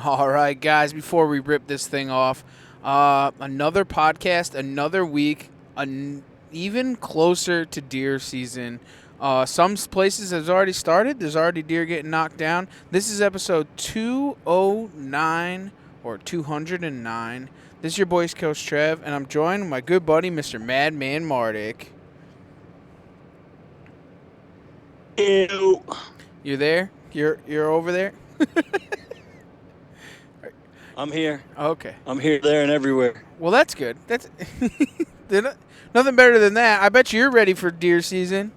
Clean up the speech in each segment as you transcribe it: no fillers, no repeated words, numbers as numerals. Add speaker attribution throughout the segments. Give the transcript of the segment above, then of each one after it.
Speaker 1: All right, guys, before we rip this thing off, another podcast, another week, even closer to deer season. Some places has already started. There's already deer getting knocked down. This is episode 209 or 209. This is your boy's Coach Trev, and I'm joined with my good buddy, Mr. Madman Mardick.
Speaker 2: Ew.
Speaker 1: You there? You're over there?
Speaker 2: I'm here.
Speaker 1: Okay.
Speaker 2: I'm here, there, and everywhere.
Speaker 1: Well, that's good. That's nothing better than that. I bet you're ready for deer season.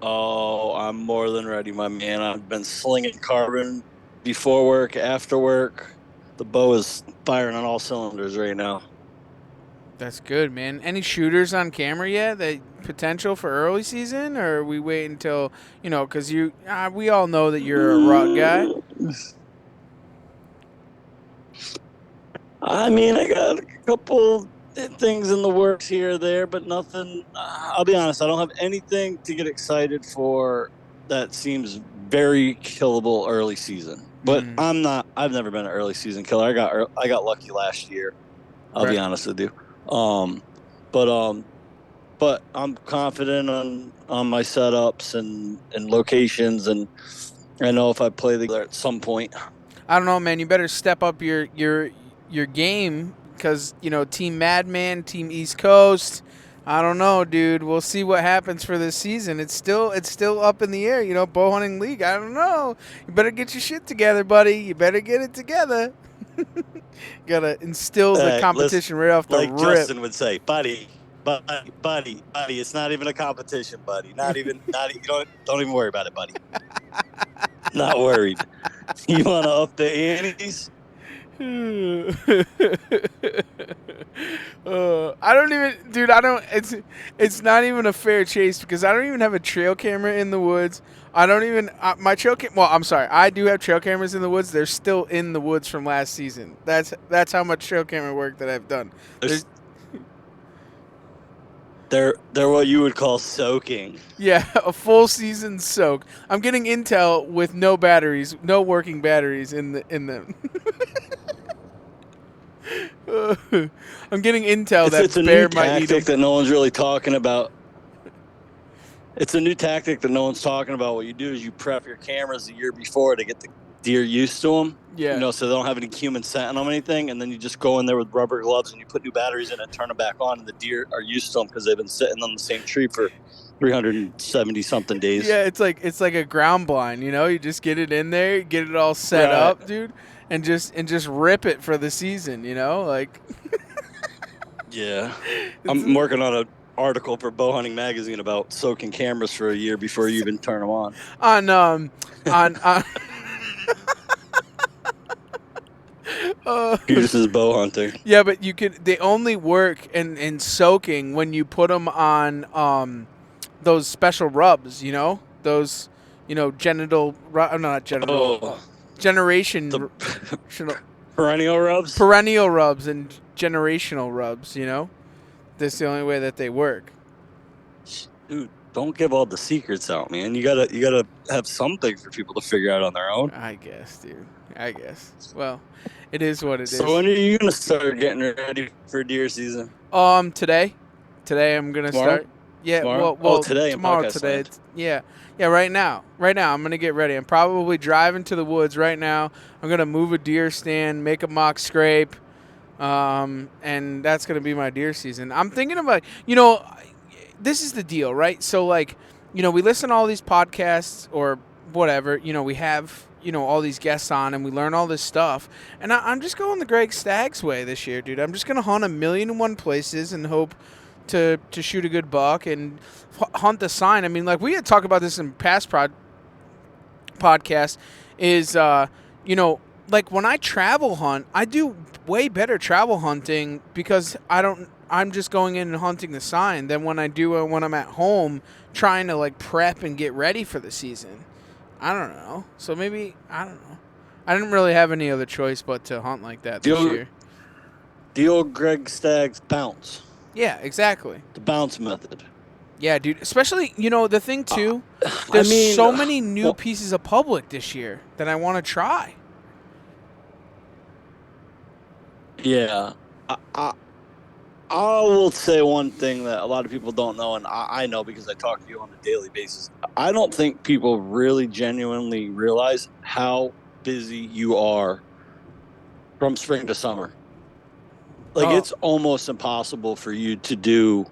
Speaker 2: Oh, I'm more than ready, my man. I've been slinging carbon before work, after work. The bow is firing on all cylinders right now.
Speaker 1: That's good, man. Any shooters on camera yet? That potential for early season, or are we wait until because we all know that you're a rut guy.
Speaker 2: I mean, I got a couple things in the works here or there, but nothing. I'll be honest, I don't have anything to get excited for that seems very killable early season. But I've never been an early season killer. I got lucky last year. I'll be honest with you. But I'm confident on my setups and locations, and I know if I play the at some point.
Speaker 1: I don't know, man. You better step up your game because Team Madman, Team East Coast. I don't know, dude. We'll see what happens for this season. It's still up in the air, bow hunting league. I don't know. You better get your shit together, buddy. You better get it together. Gotta instill the competition right off the
Speaker 2: rip.
Speaker 1: Like
Speaker 2: Justin would say, buddy. It's not even a competition, buddy. Not even. Don't even worry about it, buddy. Not worried. You want to up the antes?
Speaker 1: It's not even a fair chase because I don't even have a trail camera in the woods. I don't even my trail cam. Well, I'm sorry, I do have trail cameras in the woods. They're still in the woods from last season. That's how much trail camera work that I've done.
Speaker 2: They're what you would call soaking.
Speaker 1: Yeah, a full season soak. I'm getting intel with no batteries, no working batteries in them. I'm getting intel
Speaker 2: It's a new tactic that no one's really talking about. It's a new tactic that no one's talking about. What you do is you prep your cameras the year before to get the deer used to them.
Speaker 1: Yeah.
Speaker 2: So they don't have any human scent on them or anything, and then you just go in there with rubber gloves and you put new batteries in and turn them back on, and the deer are used to them because they've been sitting on the same tree for 370 something days.
Speaker 1: Yeah, it's like a ground blind. You just get it in there, get it all set up, dude. And just rip it for the season, like.
Speaker 2: Yeah, I'm working on an article for Bow Hunting Magazine about soaking cameras for a year before you even turn them on.
Speaker 1: On.
Speaker 2: This is bow hunting.
Speaker 1: Yeah, but they only work in soaking when you put them on those special rubs. Those genital. No, not genital.
Speaker 2: Oh.
Speaker 1: Generation
Speaker 2: perennial rubs
Speaker 1: and generational rubs, that's the only way that they work.
Speaker 2: Dude, don't give all the secrets out, man. You gotta have something for people to figure out on their own.
Speaker 1: I guess, dude. Well, it is what it is.
Speaker 2: So when are you gonna start getting ready for deer season?
Speaker 1: Today I'm gonna start. Yeah,
Speaker 2: tomorrow?
Speaker 1: well,
Speaker 2: today.
Speaker 1: Tomorrow, today. Yeah, right now. I'm gonna get ready. I'm probably driving to the woods right now. I'm gonna move a deer stand, make a mock scrape, and that's gonna be my deer season. I'm thinking about, this is the deal, right? So we listen to all these podcasts or whatever. We have all these guests on, and we learn all this stuff. And I'm just going the Greg Staggs way this year, dude. I'm just gonna hunt 1,000,001 places and hope to shoot a good buck and hunt the sign. I mean, we had talked about this in past podcasts, is when I travel hunt, I do way better travel hunting because I'm just going in and hunting the sign than when I do when I'm at home trying to prep and get ready for the season. I don't know. So maybe, I don't know. I didn't really have any other choice but to hunt like that this year.
Speaker 2: The old Greg Staggs bounce.
Speaker 1: Yeah, exactly.
Speaker 2: The bounce method.
Speaker 1: Yeah, dude. Especially, the thing too,
Speaker 2: I
Speaker 1: there's
Speaker 2: mean,
Speaker 1: so many new
Speaker 2: well,
Speaker 1: pieces of public this year that I want to try.
Speaker 2: yeah. I will say one thing that a lot of people don't know, and I know because I talk to you on a daily basis. I don't think people really genuinely realize how busy you are from spring to summer. Like
Speaker 1: Oh,
Speaker 2: it's almost impossible for you to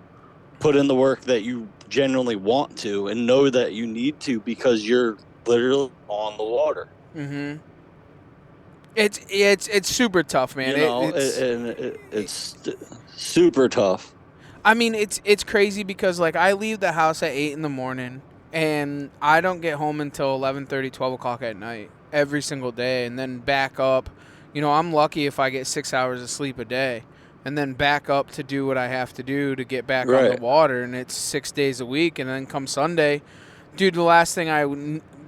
Speaker 2: put in the work that you genuinely want to and know that you need to because you're literally on the water.
Speaker 1: mm-hmm. It's super tough, man.
Speaker 2: You know, it's super tough.
Speaker 1: I mean, it's crazy because like I leave the house at 8 in the morning and I don't get home until 11:30, 12 o'clock at night every single day, and then back up. I'm lucky if I get 6 hours of sleep a day, and then back up to do what I have to do to get back on the
Speaker 2: Right.
Speaker 1: water, and it's 6 days a week, and then come Sunday, dude, the last thing I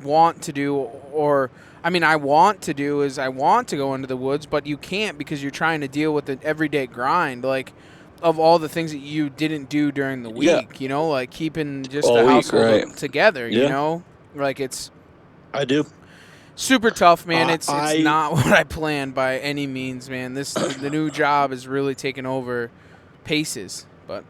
Speaker 1: want to do, or I mean, I want to do is I want to go into the woods, but you can't because you're trying to deal with the everyday grind. Like, of all the things that you didn't do during the
Speaker 2: Yeah.
Speaker 1: week, like keeping just the
Speaker 2: All week, right.
Speaker 1: household together,
Speaker 2: Yeah,
Speaker 1: like it's
Speaker 2: I do.
Speaker 1: super tough, man. It's
Speaker 2: I
Speaker 1: not what I planned by any means, man. The new job is really taking over paces, but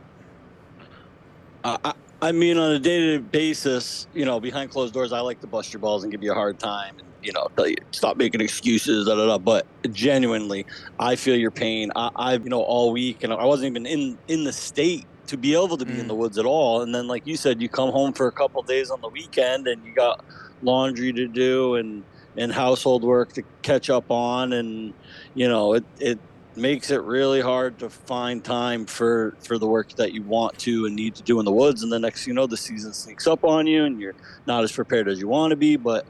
Speaker 2: I mean, on a day-to-day basis, behind closed doors, I like to bust your balls and give you a hard time, and tell you stop making excuses, da da da. But genuinely, I feel your pain. I've all week, and I wasn't even in the state to be able to be in the woods at all. And then, like you said, you come home for a couple of days on the weekend, and you got laundry to do and household work to catch up on, and it makes it really hard to find time for the work that you want to and need to do in the woods. And the next the season sneaks up on you and you're not as prepared as you want to be. But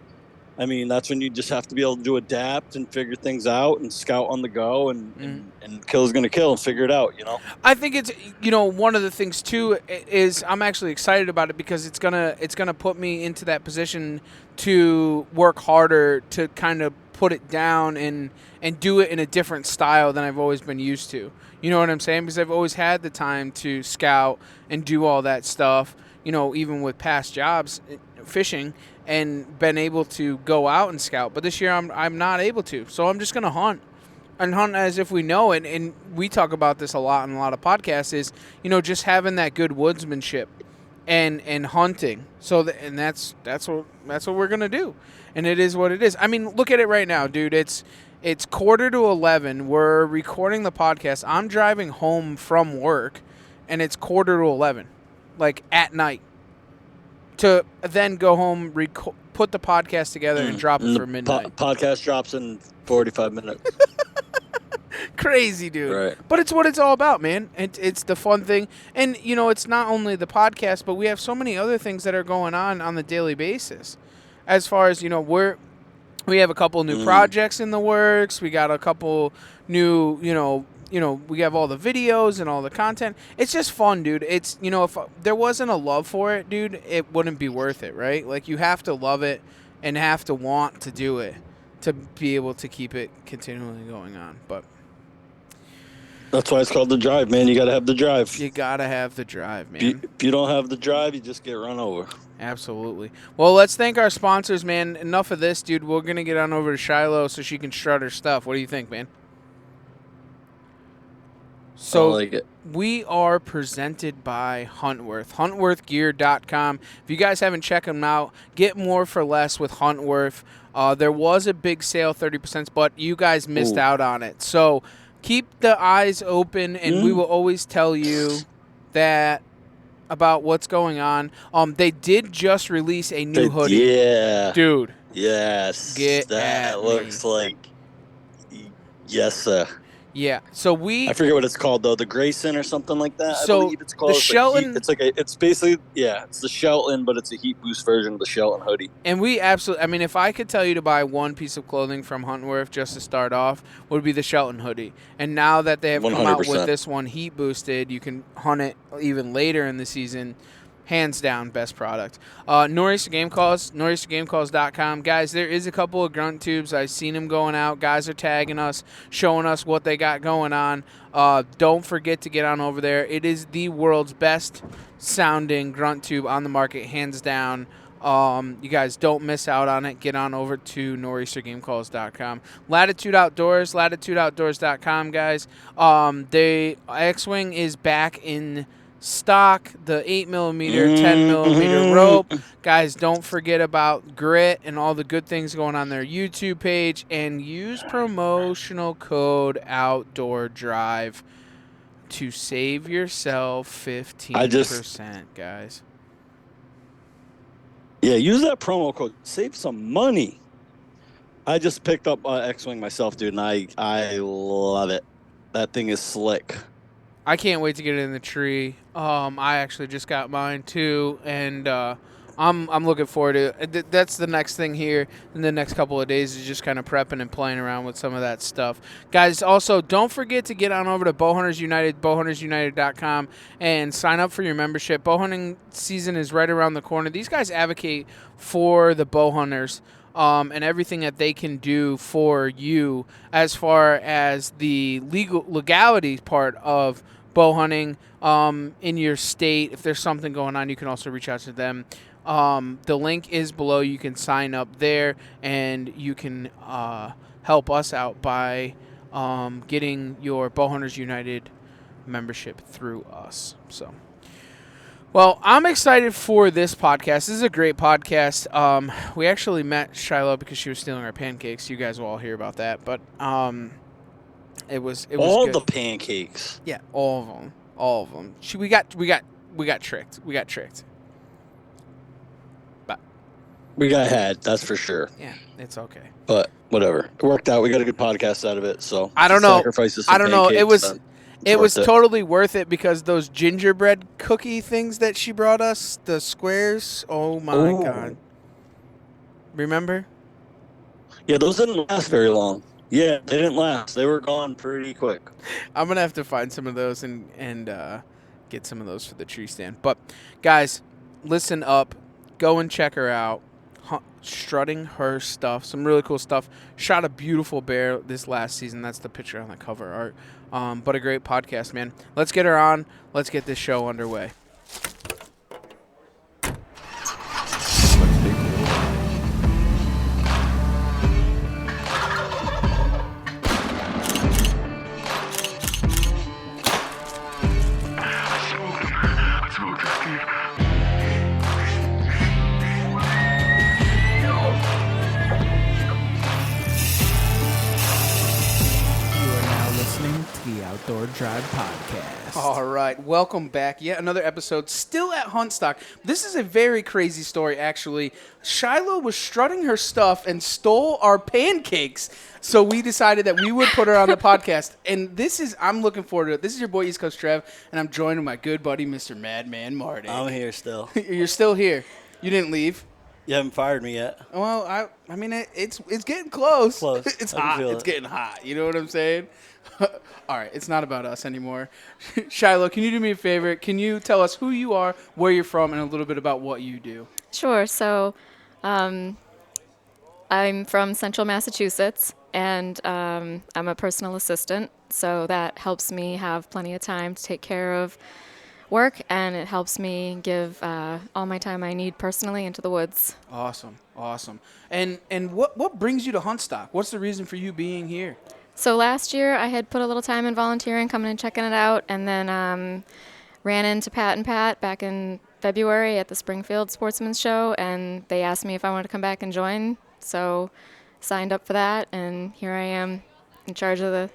Speaker 2: I mean, that's when you just have to be able to adapt and figure things out and scout on the go, and kill is going to kill and figure it out.
Speaker 1: I think it's one of the things too is I'm actually excited about it because it's gonna put me into that position to work harder to kind of put it down and do it in a different style than I've always been used to. You know what I'm saying? Because I've always had the time to scout and do all that stuff. Even with past jobs, fishing, and been able to go out and scout. But this year I'm not able to, so I'm just gonna hunt. And hunt as if we know it, and we talk about this a lot in a lot of podcasts, is just having that good woodsmanship and hunting. And that's what we're gonna do, and it is what it is. I mean, look at it right now, dude. It's 10:45. We're recording the podcast. I'm driving home from work, and it's 10:45, like at night, to then go home, put the podcast together, and drop it
Speaker 2: and
Speaker 1: for midnight.
Speaker 2: Podcast drops in 45 minutes.
Speaker 1: Crazy, dude.
Speaker 2: Right.
Speaker 1: But it's what it's all about, man. It's the fun thing. And, it's not only the podcast, but we have so many other things that are going on the daily basis. As far as, we have a couple new projects in the works. We got a couple new, we have all the videos and all the content. It's just fun, dude. It's, if there wasn't a love for it, dude, it wouldn't be worth it, right? Like, you have to love it and have to want to do it to be able to keep it continually going on. But
Speaker 2: That's why it's called the drive, man. You got to have the drive.
Speaker 1: you gotta have the drive, man.
Speaker 2: If you don't have the drive, you just get run over.
Speaker 1: Absolutely. Well, let's thank our sponsors, man. Enough of this, dude. We're gonna get on over to Shiloh so she can strut her stuff. What do you think, man? So
Speaker 2: I like it.
Speaker 1: we are presented by Huntworth, huntworthgear.com. If you guys haven't checked them out, get more for less with Huntworth. There was a big sale, 30%, but you guys missed out on it. So keep the eyes open, and we will always tell you that about what's going on. They did just release a new hoodie.
Speaker 2: Yeah.
Speaker 1: Dude.
Speaker 2: Yes.
Speaker 1: Get
Speaker 2: that
Speaker 1: at
Speaker 2: looks
Speaker 1: me.
Speaker 2: like yes, sir.
Speaker 1: Yeah. So
Speaker 2: I forget what it's called though. The Grayson or something like that.
Speaker 1: So
Speaker 2: I believe it's called
Speaker 1: the Shelton.
Speaker 2: It's basically it's the Shelton, but it's a heat boost version of the Shelton hoodie.
Speaker 1: And we absolutely, I mean, if I could tell you to buy one piece of clothing from Huntworth just to start off, would be the Shelton hoodie. And now that they have come out with
Speaker 2: 100%.
Speaker 1: this one heat boosted, you can hunt it even later in the season. Hands down, best product. Nor'easter Game Calls, nor'eastergamecalls.com. Guys, there is a couple of grunt tubes. I've seen them going out. Guys are tagging us, showing us what they got going on. Don't forget to get on over there. It is the world's best sounding grunt tube on the market, hands down. You guys don't miss out on it. Get on over to nor'eastergamecalls.com. Latitude Outdoors, latitudeoutdoors.com, guys. The X-Wing is back in stock, the 8mm, 10mm rope. Guys, don't forget about Grit and all the good things going on their YouTube page, and use promotional code Outdoor Drive to save yourself 15%, guys.
Speaker 2: Yeah, use that promo code. Save some money. I just picked up X-Wing myself, dude, and I love it. That thing is slick.
Speaker 1: I can't wait to get it in the tree. I actually just got mine too, and I'm looking forward to it. That's the next thing here in the next couple of days, is just kind of prepping and playing around with some of that stuff. Guys, also don't forget to get on over to Bowhunters United, bowhuntersunited.com, and sign up for your membership. Bowhunting season is right around the corner. These guys advocate for the bow hunters. And everything that they can do for you as far as the legality part of bow hunting in your state. If there's something going on, you can also reach out to them. The link is below. You can sign up there, and you can help us out by getting your Bowhunters United membership through us. So. Well, I'm excited for this podcast. This is a great podcast. We actually met Shiloh because she was stealing our pancakes. You guys will all hear about that, but it was
Speaker 2: all
Speaker 1: good.
Speaker 2: The pancakes.
Speaker 1: Yeah, all of them. We got tricked. But
Speaker 2: we got had. That's for sure.
Speaker 1: Yeah, it's okay.
Speaker 2: But whatever, it worked out. We got a good podcast out of it. So
Speaker 1: I don't know. It was
Speaker 2: it.
Speaker 1: totally worth it because those gingerbread cookie things that she brought us, the squares, oh my God. Remember?
Speaker 2: Yeah, those didn't last very long. Yeah, they didn't last. They were gone pretty quick.
Speaker 1: I'm going to have to find some of those and get some of those for the tree stand. But, guys, listen up. Go and check her out. Strut'N Her Stuff. Some really cool stuff. Shot a beautiful bear this last season. That's the picture on the cover art. But a great podcast, man. Let's get her on. Let's get this show underway. Outdoor Drive Podcast. All right, welcome back. Yet another episode, still at Huntstock. This is a very crazy story, actually. Shiloh was strutting her stuff and stole our pancakes, so we decided that we would put her on the podcast. And I'm looking forward to it. This is your boy East Coast Trev, and I'm joined with my good buddy, Mr. Madman Marty.
Speaker 2: I'm here still.
Speaker 1: You're still here. You didn't leave.
Speaker 2: You haven't fired me yet.
Speaker 1: Well, I mean, it's getting close.
Speaker 2: Close.
Speaker 1: It's hot. It's getting hot. You know what I'm saying? All right, it's not about us anymore. Shiloh, can you do me a favor? Can you tell us who you are, where you're from, and a little bit about what you do?
Speaker 3: Sure. So I'm from Central Massachusetts, and I'm a personal assistant, so that helps me have plenty of time to take care of work, and it helps me give all my time I need personally into the woods.
Speaker 1: Awesome. And what brings you to Huntstock? What's the reason for you being here?
Speaker 3: So last year I had put a little time in volunteering, coming and checking it out, and then ran into Pat and Pat back in February at the Springfield Sportsman's Show, and they asked me if I wanted to come back and join. So signed up for that, and here I am in charge of the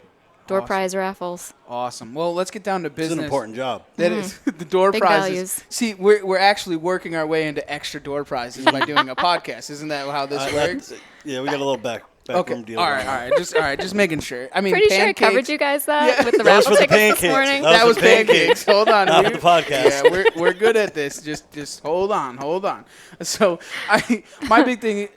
Speaker 3: door prize raffles.
Speaker 1: Awesome. Well, let's get down to business.
Speaker 2: It's an important job.
Speaker 1: That is the door
Speaker 3: Big
Speaker 1: prizes.
Speaker 3: values.
Speaker 1: See, we're actually working our way into extra door prizes by doing a podcast. Isn't that how this works?
Speaker 2: Yeah, we got a little back
Speaker 1: okay.
Speaker 2: Deal.
Speaker 1: All right. Just making sure. I mean,
Speaker 3: pretty
Speaker 1: pancakes,
Speaker 3: sure I covered you guys with the
Speaker 2: that
Speaker 3: raffle
Speaker 2: was for
Speaker 3: tickets
Speaker 2: the
Speaker 3: this morning.
Speaker 1: That was pancakes. Hold on.
Speaker 2: Not the podcast.
Speaker 1: Yeah, we're good at this. Just hold on. So my big thing.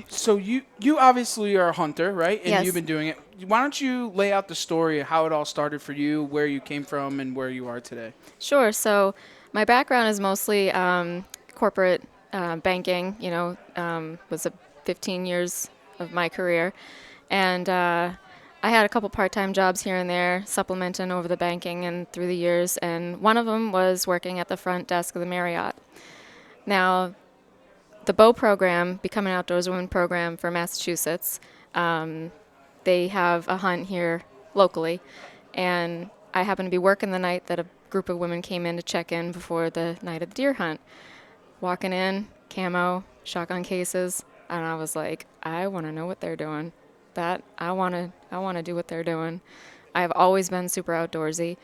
Speaker 1: So you obviously are a hunter, right? And
Speaker 3: yes.
Speaker 1: You've been doing it. Why don't you lay out the story of how it all started for you, where you came from, and where you are today?
Speaker 3: Sure. So My background is mostly corporate banking, was 15 years of my career. And I had a couple part-time jobs here and there, supplementing over the banking and through the years. And one of them was working at the front desk of the Marriott. Now, the BOW program, Become an Outdoors Woman program for Massachusetts, they have a hunt here locally. And I happened to be working the night that a group of women came in to check in before the night of the deer hunt. Walking in, camo, shotgun cases, and I was like, I want to know what they're doing. I want to do what they're doing. I've always been super outdoorsy,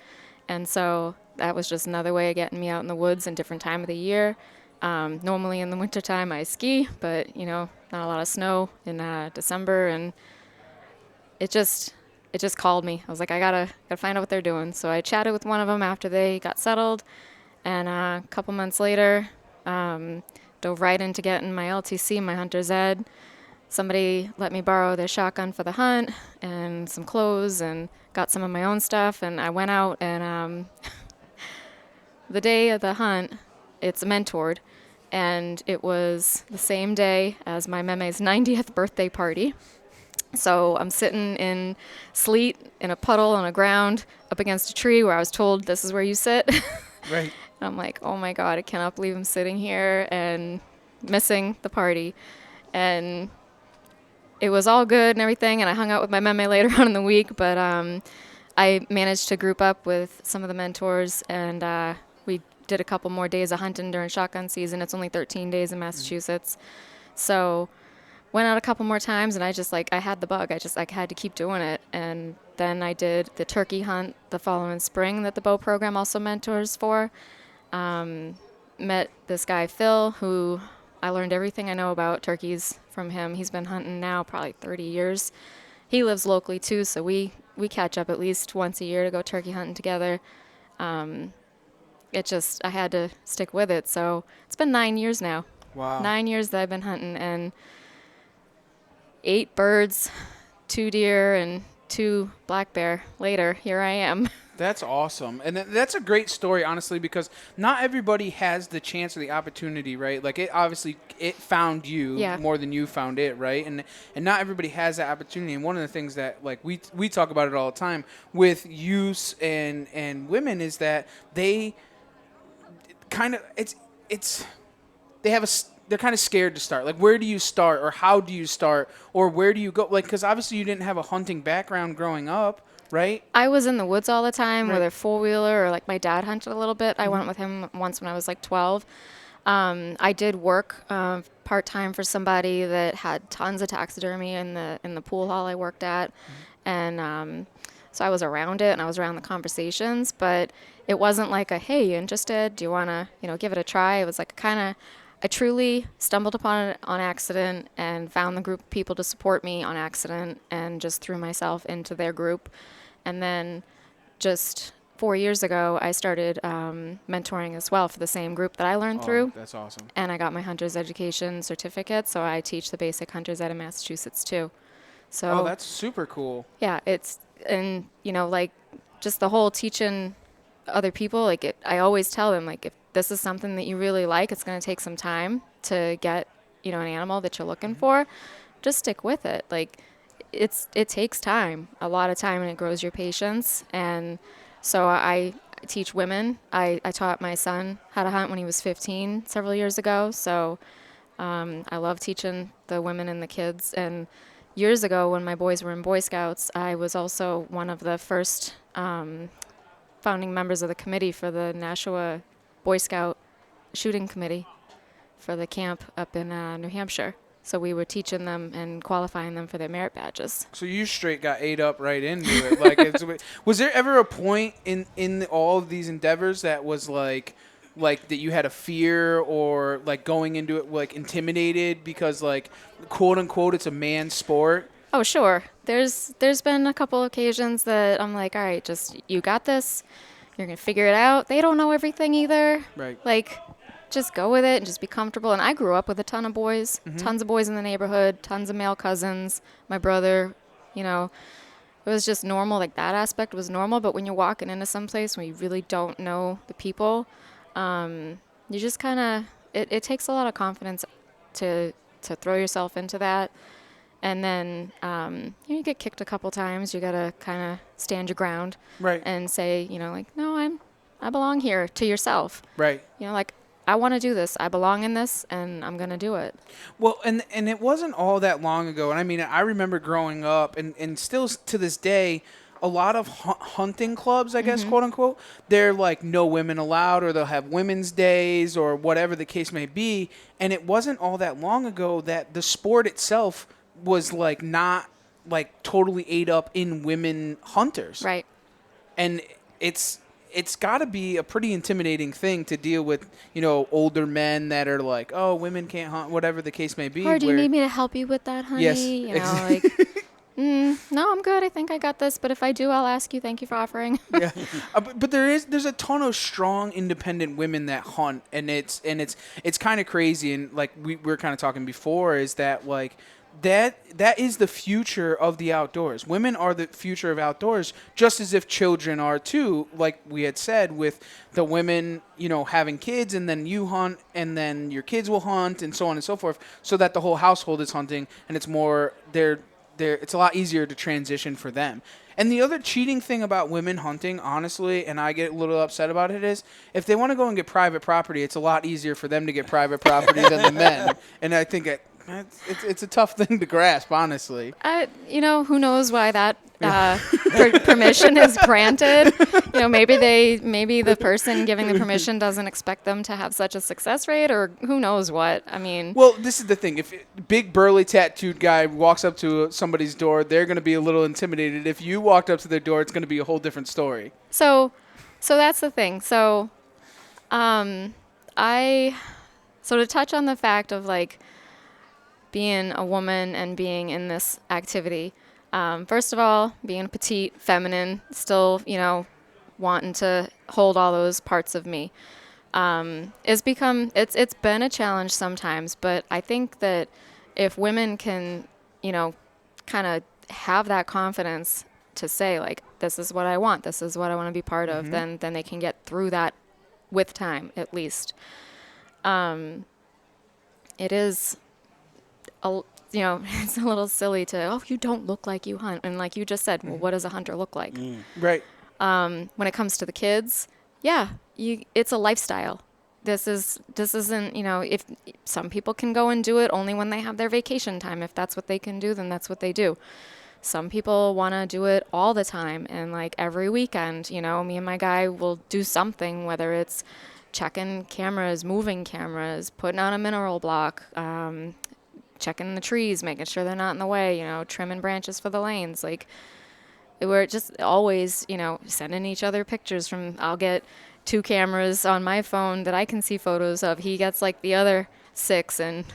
Speaker 3: and so that was just another way of getting me out in the woods in different time of the year. Normally in the wintertime I ski, but not a lot of snow in December, and it just called me. I was like, I gotta find out what they're doing. So I chatted with one of them after they got settled, and a couple months later, dove right into getting my LTC, my hunter's ed. Somebody let me borrow their shotgun for the hunt and some clothes, and got some of my own stuff. And I went out, and the day of the hunt, it's mentored, and it was the same day as my meme's 90th birthday party. So I'm sitting in sleet in a puddle on the ground up against a tree where I was told this is where you sit.
Speaker 1: Right.
Speaker 3: And I'm like, oh my God, I cannot believe I'm sitting here and missing the party. And it was all good and everything. And I hung out with my meme later on in the week, but I managed to group up with some of the mentors, and we did a couple more days of hunting during shotgun season. It's only 13 days in Massachusetts. So went out a couple more times, and I had the bug. I had to keep doing it. And then I did the turkey hunt the following spring that the BOW program also mentors for. Met this guy, Phil, who I learned everything I know about turkeys from him. He's been hunting now probably 30 years. He lives locally too, so we catch up at least once a year to go turkey hunting together. I had to stick with it. So it's been 9 years now.
Speaker 1: Wow.
Speaker 3: 9 years that I've been hunting, and 8 birds, 2 deer, and 2 black bear later, here I am.
Speaker 1: That's awesome. And that's a great story, honestly, because not everybody has the chance or the opportunity, right? Like, it found you more than you found it, right? And not everybody has that opportunity. And one of the things that, like, we talk about it all the time with youth and women is that they kind of, they're kind of scared to start. Like, where do you start, or how do you start, or where do you go? Like, because obviously you didn't have a hunting background growing up, right?
Speaker 3: I was in the woods all the time,
Speaker 1: Right.
Speaker 3: whether four-wheeler or, like, my dad hunted a little bit. I went with him once when I was, like, 12. I did work part-time for somebody that had tons of taxidermy in the pool hall I worked at. And so I was around it, and I was around the conversations. But it wasn't like hey, you interested? Do you want to, give it a try? It was like I truly stumbled upon it on accident and found the group of people to support me on accident, and just threw myself into their group. And then just 4 years ago, I started mentoring as well for the same group that I learned through.
Speaker 1: That's awesome.
Speaker 3: And I got my hunter's education certificate, so I teach the basic hunter's ed in Massachusetts too. So
Speaker 1: that's super cool.
Speaker 3: yeah, and like, just the whole teaching other people, like, I always tell them, like, if this is something that you really like, it's going to take some time to get, an animal that you're looking for. Just stick with it. Like, it takes time, a lot of time, and it grows your patience. And so I teach women. I taught my son how to hunt when he was 15 several years ago. So I love teaching the women and the kids. And years ago, when my boys were in Boy Scouts, I was also one of the first founding members of the committee for the Nashua Boy Scout shooting committee for the camp up in New Hampshire. So we were teaching them and qualifying them for their merit badges.
Speaker 1: So you straight got ate up right into it. Like, was there ever a point in all of these endeavors that was like that you had a fear, or like going into it like intimidated because, like, quote unquote, it's a man's sport?
Speaker 3: Oh, sure. There's been a couple occasions that I'm like, all right, just, you got this. You're going to figure it out. They don't know everything either.
Speaker 1: Right.
Speaker 3: Like, just go with it and just be comfortable. And I grew up with a ton of boys, tons of boys in the neighborhood, tons of male cousins, my brother, it was just normal. Like, that aspect was normal. But when you're walking into some place where you really don't know the people, You just kind of, it takes a lot of confidence to throw yourself into that. And then you get kicked a couple times. You got to kind of stand your ground
Speaker 1: Right.
Speaker 3: and say, like, no, I belong here, to yourself.
Speaker 1: Right.
Speaker 3: Like, I want to do this. I belong in this, and I'm going to do it.
Speaker 1: Well, and it wasn't all that long ago. And I mean, I remember growing up, and still to this day, a lot of hunting clubs, I guess, quote unquote, they're like no women allowed, or they'll have women's days, or whatever the case may be. And it wasn't all that long ago that the sport itself was like not like totally ate up in women hunters.
Speaker 3: Right.
Speaker 1: And it's got to be a pretty intimidating thing to deal with, older men that are like, oh, women can't hunt, whatever the case may be.
Speaker 3: Or do you need me to help you with that, honey?
Speaker 1: Yes,
Speaker 3: Like, no, I'm good. I think I got this. But if I do, I'll ask you. Thank you for offering.
Speaker 1: Yeah, but there's a ton of strong, independent women that hunt, and it's kind of crazy. And like we were kind of talking before, is that like that is the future of the outdoors. Women are the future of outdoors, just as if children are too. Like we had said, with the women, having kids, and then you hunt, and then your kids will hunt, and so on and so forth, so that the whole household is hunting, and it's more it's a lot easier to transition for them. And the other cheating thing about women hunting, honestly, and I get a little upset about it, is if they want to go and get private property, it's a lot easier for them to get private property than the men. And I think it's a tough thing to grasp, honestly.
Speaker 3: Who knows why that permission is granted. Maybe the person giving the permission doesn't expect them to have such a success rate, or who knows what. I mean,
Speaker 1: well, this is the thing. If a big burly tattooed guy walks up to somebody's door, they're going to be a little intimidated. If you walked up to their door, it's going to be a whole different story.
Speaker 3: So that's the thing. So to touch on the fact of like being a woman and being in this activity. First of all, being petite, feminine, still, wanting to hold all those parts of me, it's been a challenge sometimes, but I think that if women can, kind of have that confidence to say like, this is what I want, this is what I want to be part of, then they can get through that with time, at least. It is it's a little silly to, you don't look like you hunt. And like you just said, well, what does a hunter look like?
Speaker 1: Right.
Speaker 3: When it comes to the kids, it's a lifestyle. This isn't, if some people can go and do it only when they have their vacation time. If that's what they can do, then that's what they do. Some people want to do it all the time. And like every weekend, me and my guy will do something, whether it's checking cameras, moving cameras, putting on a mineral block, checking the trees, making sure they're not in the way, trimming branches for the lanes. Like, we're just always, sending each other pictures I'll get 2 cameras on my phone that I can see photos of. He gets like the other 6 and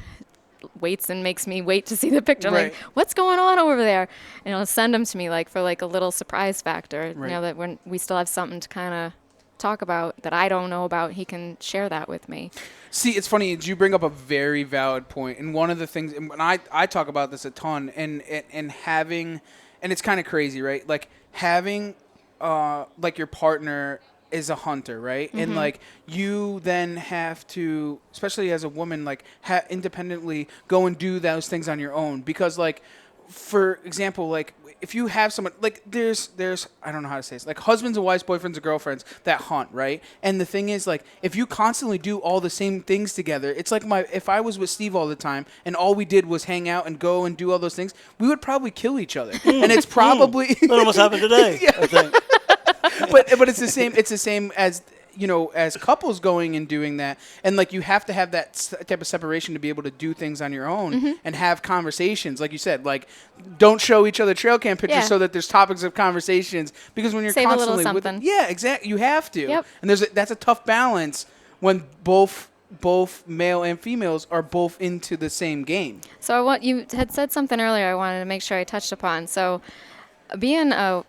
Speaker 3: waits and makes me wait to see the picture.
Speaker 1: Right.
Speaker 3: I'm like, what's going on over there? And he'll send them to me like for like a little surprise factor,
Speaker 1: right.
Speaker 3: That when we still have something to kind of talk about that I don't know about, he can share that with me.
Speaker 1: See, it's funny, you bring up a very valid point, and one of the things, and I talk about this a ton, and having, and it's kind of crazy, right? Like having, like your partner is a hunter, right? And like you then have to, especially as a woman, like independently go and do those things on your own, because like, for example, like if you have someone like there's I don't know how to say this, like husbands and wives, boyfriends and girlfriends that hunt, right? And the thing is, like, if you constantly do all the same things together, it's like if I was with Steve all the time and all we did was hang out and go and do all those things, we would probably kill each other. And it's probably
Speaker 2: that almost happened today.
Speaker 1: Yeah.
Speaker 2: I think.
Speaker 1: but it's the same. It's the same as as couples going and doing that, and like you have to have that type of separation to be able to do things on your own and have conversations. Like you said, like don't show each other trail cam pictures so that there's topics of conversations, because when you're
Speaker 3: Save
Speaker 1: constantly
Speaker 3: a little something.
Speaker 1: Exactly, you have to.
Speaker 3: Yep.
Speaker 1: And that's a tough balance when both male and females are both into the same game.
Speaker 3: So you had said something earlier I wanted to make sure I touched upon. So being a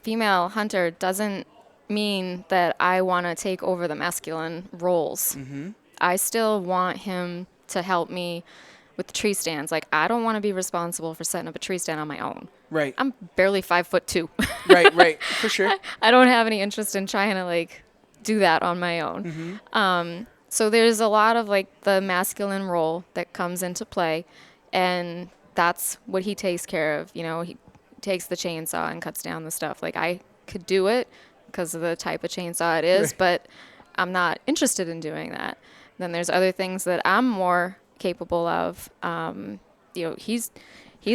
Speaker 3: female hunter doesn't mean that I want to take over the masculine roles. I still want him to help me with the tree stands. Like, I don't want to be responsible for setting up a tree stand on my own.
Speaker 1: Right.
Speaker 3: I'm barely 5'2".
Speaker 1: Right, for sure.
Speaker 3: I don't have any interest in trying to like do that on my own. So there's a lot of like the masculine role that comes into play, and that's what he takes care of. You know, he takes the chainsaw and cuts down the stuff. Like I could do it because of the type of chainsaw it is,
Speaker 1: Right.
Speaker 3: but I'm not interested in doing that. Then there's other things that I'm more capable of. You know, he's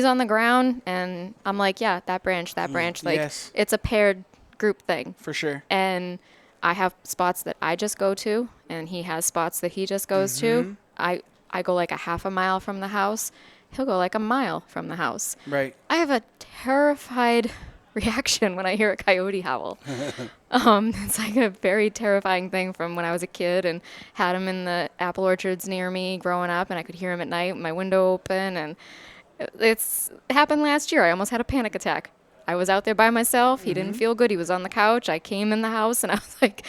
Speaker 3: on the ground, and I'm like, yeah, that branch. Like
Speaker 1: Yes.
Speaker 3: it's a paired group thing.
Speaker 1: For sure.
Speaker 3: And I have spots that I just go to, and he has spots that he just goes to. I go like a half a mile from the house. He'll go like a mile from the house.
Speaker 1: Right.
Speaker 3: I have a terrified reaction when I hear a coyote howl. It's like a very terrifying thing from when I was a kid and had him in the apple orchards near me growing up, and I could hear him at night with my window open. And it happened last year. I almost had a panic attack. I was out there by myself. He didn't feel good. He was on the couch. I came in the house and I was like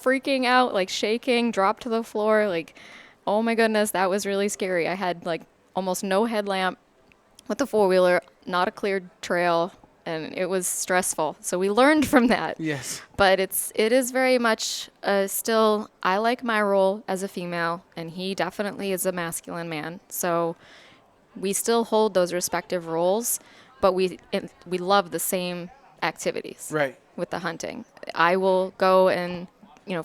Speaker 3: freaking out, like shaking, dropped to the floor. Like, oh my goodness, that was really scary. I had like almost no headlamp with the four-wheeler, not a cleared trail, and it was stressful. So we learned from that.
Speaker 1: Yes.
Speaker 3: But it is very much still, I like my role as a female, and he definitely is a masculine man. So we still hold those respective roles, but we love the same activities.
Speaker 1: Right.
Speaker 3: With the hunting. I will go and,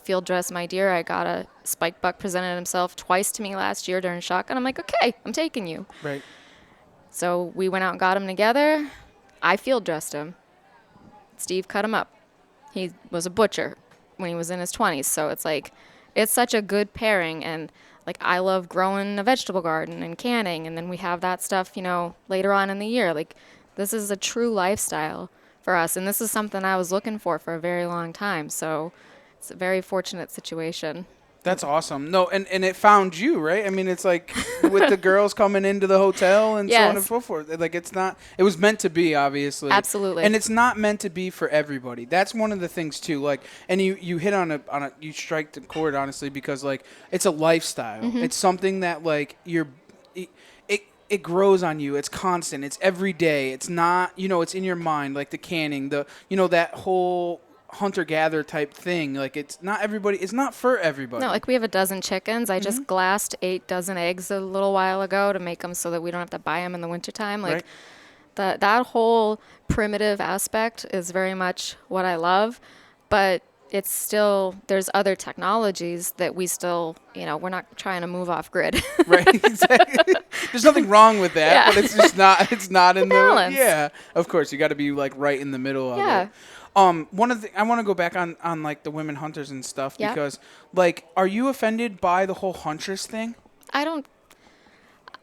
Speaker 3: field dress my deer. I got a spike buck presented himself twice to me last year during shotgun. I'm like, okay, I'm taking you.
Speaker 1: Right.
Speaker 3: So we went out and got him together. I field dressed him. Steve cut him up. He was a butcher when he was in his 20s. So it's like, it's such a good pairing. And like, I love growing a vegetable garden and canning. And then we have that stuff, later on in the year. Like, this is a true lifestyle for us. And this is something I was looking for a very long time. So it's a very fortunate situation.
Speaker 1: That's awesome. No, and it found you, right? I mean, it's like with the girls coming into the hotel and so on and
Speaker 3: Yes.
Speaker 1: so forth. Like, it's not, it was meant to be, obviously.
Speaker 3: Absolutely.
Speaker 1: And it's not meant to be for everybody. That's one of the things, too. Like, and you hit on you strike the chord, honestly, because, like, it's a lifestyle.
Speaker 3: Mm-hmm.
Speaker 1: It's something that, like, it grows on you. It's constant. It's every day. It's not, it's in your mind, like the canning, that whole hunter-gatherer type thing. Like, it's not for everybody.
Speaker 3: No, like we have a dozen chickens. I just glassed 8 dozen eggs a little while ago to make them so that we don't have to buy them in the wintertime. Like,
Speaker 1: Right.
Speaker 3: that whole primitive aspect is very much what I love, but it's still, there's other technologies that we still, we're not trying to move off grid.
Speaker 1: Right, exactly. There's nothing wrong with that,
Speaker 3: Yeah.
Speaker 1: but it's just not. It's not in the
Speaker 3: balance.
Speaker 1: Yeah, of course, you got to be like right in the middle of
Speaker 3: Yeah.
Speaker 1: it. One of the I want to go back on like the women hunters and stuff
Speaker 3: Yeah.
Speaker 1: because like, are you offended by the whole huntress thing?
Speaker 3: I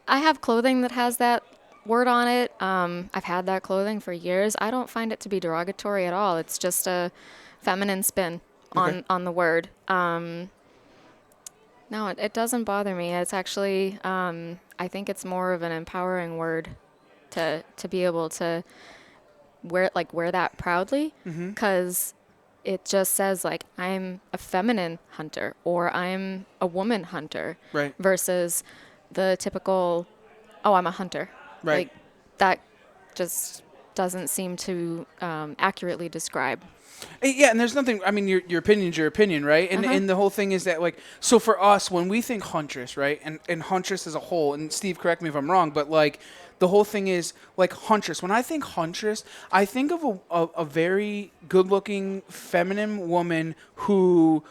Speaker 3: have clothing that has that word on it. I've had that clothing for years. I don't find it to be derogatory at all. It's just a feminine spin
Speaker 1: Okay.
Speaker 3: on the word. No, it doesn't bother me. It's actually, I think it's more of an empowering word to be able to wear that proudly, because it just says like, I'm a feminine hunter or I'm a woman hunter,
Speaker 1: Right.
Speaker 3: versus the typical, oh, I'm a hunter.
Speaker 1: Right.
Speaker 3: Like, that just doesn't seem to accurately describe.
Speaker 1: Yeah, and there's nothing. I mean, your opinion's your opinion, right? And the whole thing is that, like, so for us, when we think huntress, right, and huntress as a whole, and Steve, correct me if I'm wrong, but like, the whole thing is like huntress. When I think huntress, I think of a very good-looking feminine woman who,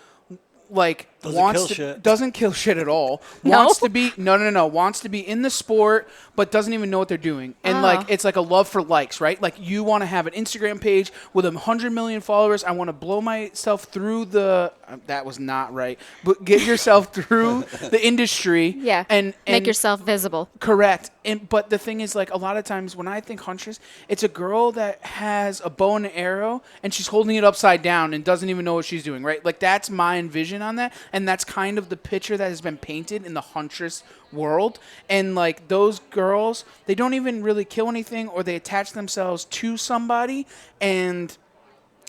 Speaker 1: like, doesn't kill shit at all.
Speaker 3: No?
Speaker 1: Wants to be wants to be in the sport, but doesn't even know what they're doing. And like, it's like a love for likes, right? Like, you want to have an Instagram page with 100 million followers. I want to blow myself through the that was not right, but get yourself through the industry.
Speaker 3: Yeah.
Speaker 1: And
Speaker 3: make yourself visible.
Speaker 1: Correct. But the thing is, like, a lot of times when I think huntress, it's a girl that has a bow and an arrow and she's holding it upside down and doesn't even know what she's doing, right? Like, that's my envision on that, and that's kind of the picture that has been painted in the huntress world. And like, those girls, they don't even really kill anything, or they attach themselves to somebody, and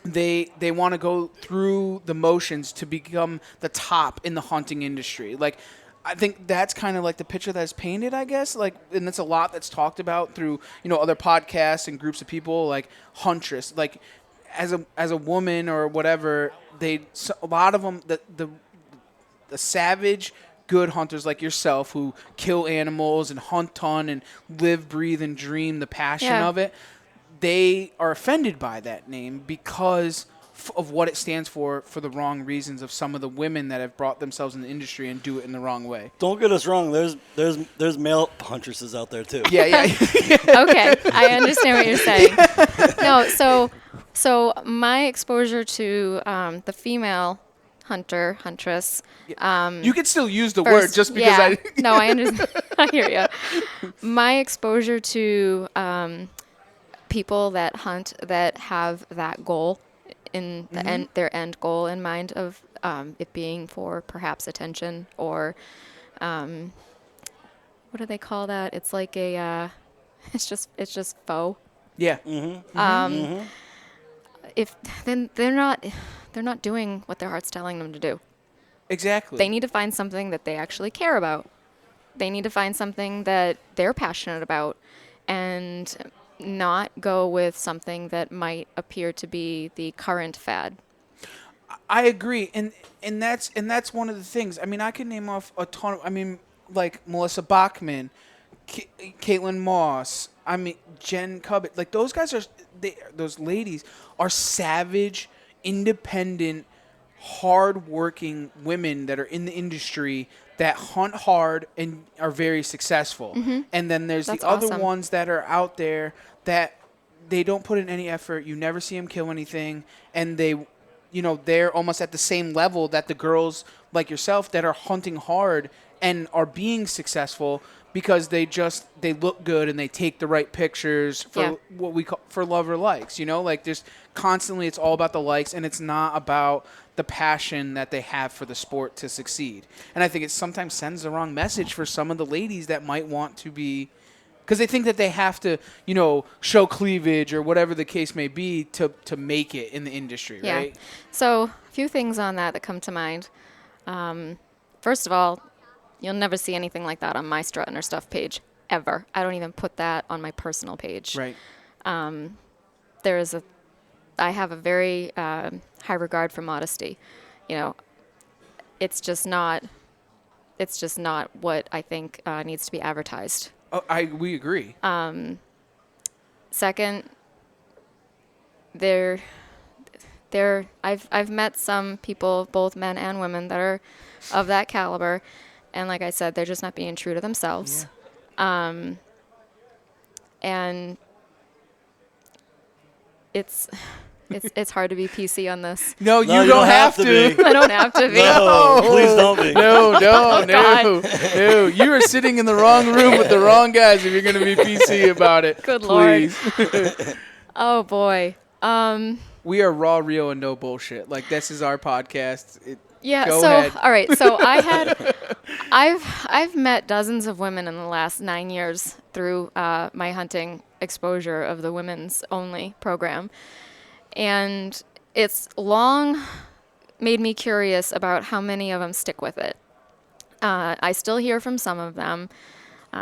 Speaker 1: they want to go through the motions to become the top in the hunting industry. Like, I think that's kind of like the picture that's painted, I guess. Like, and that's a lot that's talked about through, other podcasts and groups of people, like huntress. Like, as a woman or whatever, a lot of them the savage good hunters like yourself who kill animals and hunt ton and live, breathe, and dream the passion
Speaker 3: Yeah.
Speaker 1: of it, they are offended by that name because of what it stands for the wrong reasons of some of the women that have brought themselves in the industry and do it in the wrong way.
Speaker 2: Don't get us wrong. There's male huntresses out there too.
Speaker 1: Yeah.
Speaker 3: Okay, I understand what you're saying. No, so my exposure to the female huntress.
Speaker 1: You could still use the
Speaker 3: First,
Speaker 1: word just because
Speaker 3: no, I understand. I hear you. My exposure to people that hunt that have that goal in the their end goal in mind of it being for perhaps attention or what do they call that? It's like a it's just faux.
Speaker 1: Yeah.
Speaker 3: If then they're not doing what their heart's telling them to do.
Speaker 1: Exactly.
Speaker 3: They need to find something that they actually care about. They need to find something that they're passionate about and not go with something that might appear to be the current fad.
Speaker 1: I agree, and that's one of the things. I mean, I can name off a ton of. I mean, like Melissa Bachman, Caitlin Moss. I mean, Jen Cubbett. Like those guys those ladies are savage, independent, hard-working women that are in the industry that hunt hard and are very successful. And then there's
Speaker 3: That's
Speaker 1: the other
Speaker 3: awesome.
Speaker 1: ones that are out there that they don't put in any effort. You never see them kill anything, and they're almost at the same level that the girls like yourself that are hunting hard and are being successful because they look good and they take the right pictures for what we call for love or likes. Like there's constantly it's all about the likes and it's not about the passion that they have for the sport to succeed. And I think it sometimes sends the wrong message for some of the ladies that might want to be, because they think that they have to, show cleavage or whatever the case may be to make it in the industry,
Speaker 3: Yeah.
Speaker 1: right?
Speaker 3: So a few things on that come to mind. First of all, you'll never see anything like that on my Strut'n Her Stuff page, ever. I don't even put that on my personal page.
Speaker 1: Right.
Speaker 3: I have a very high regard for modesty. It's just not what I think needs to be advertised.
Speaker 1: Oh, we agree.
Speaker 3: Second, I've met some people, both men and women, that are of that caliber, and like I said, they're just not being true to themselves.
Speaker 1: Yeah.
Speaker 3: And it's hard to be PC on this.
Speaker 1: No,
Speaker 2: No,
Speaker 1: you don't have to.
Speaker 2: be.
Speaker 3: I don't have to be.
Speaker 2: No, please don't be.
Speaker 1: No,
Speaker 3: God.
Speaker 1: no. You are sitting in the wrong room with the wrong guys if you're going to be PC about it.
Speaker 3: Good
Speaker 1: Please.
Speaker 3: Lord. Oh boy.
Speaker 1: We are raw, real, and no bullshit. Like this is our podcast.
Speaker 3: Yeah.
Speaker 1: Go
Speaker 3: So
Speaker 1: ahead.
Speaker 3: all right. So I've met dozens of women in the last 9 years through my hunting exposure of the women's only program, and it's long made me curious about how many of them stick with it. I still hear from some of them.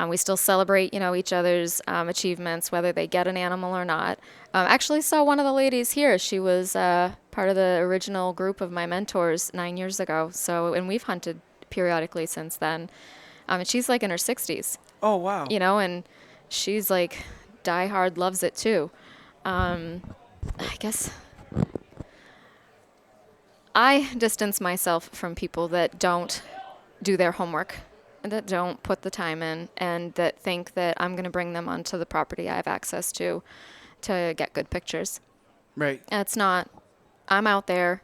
Speaker 3: We still celebrate, each other's achievements, whether they get an animal or not. Actually saw one of the ladies here. She was part of the original group of my mentors 9 years ago. And we've hunted periodically since then. And she's like in her 60s.
Speaker 1: Oh, wow.
Speaker 3: And she's like diehard, loves it too. I guess I distance myself from people that don't do their homework, that don't put the time in, and that think that I'm going to bring them onto the property I have access to get good pictures.
Speaker 1: Right.
Speaker 3: And it's not. I'm out there,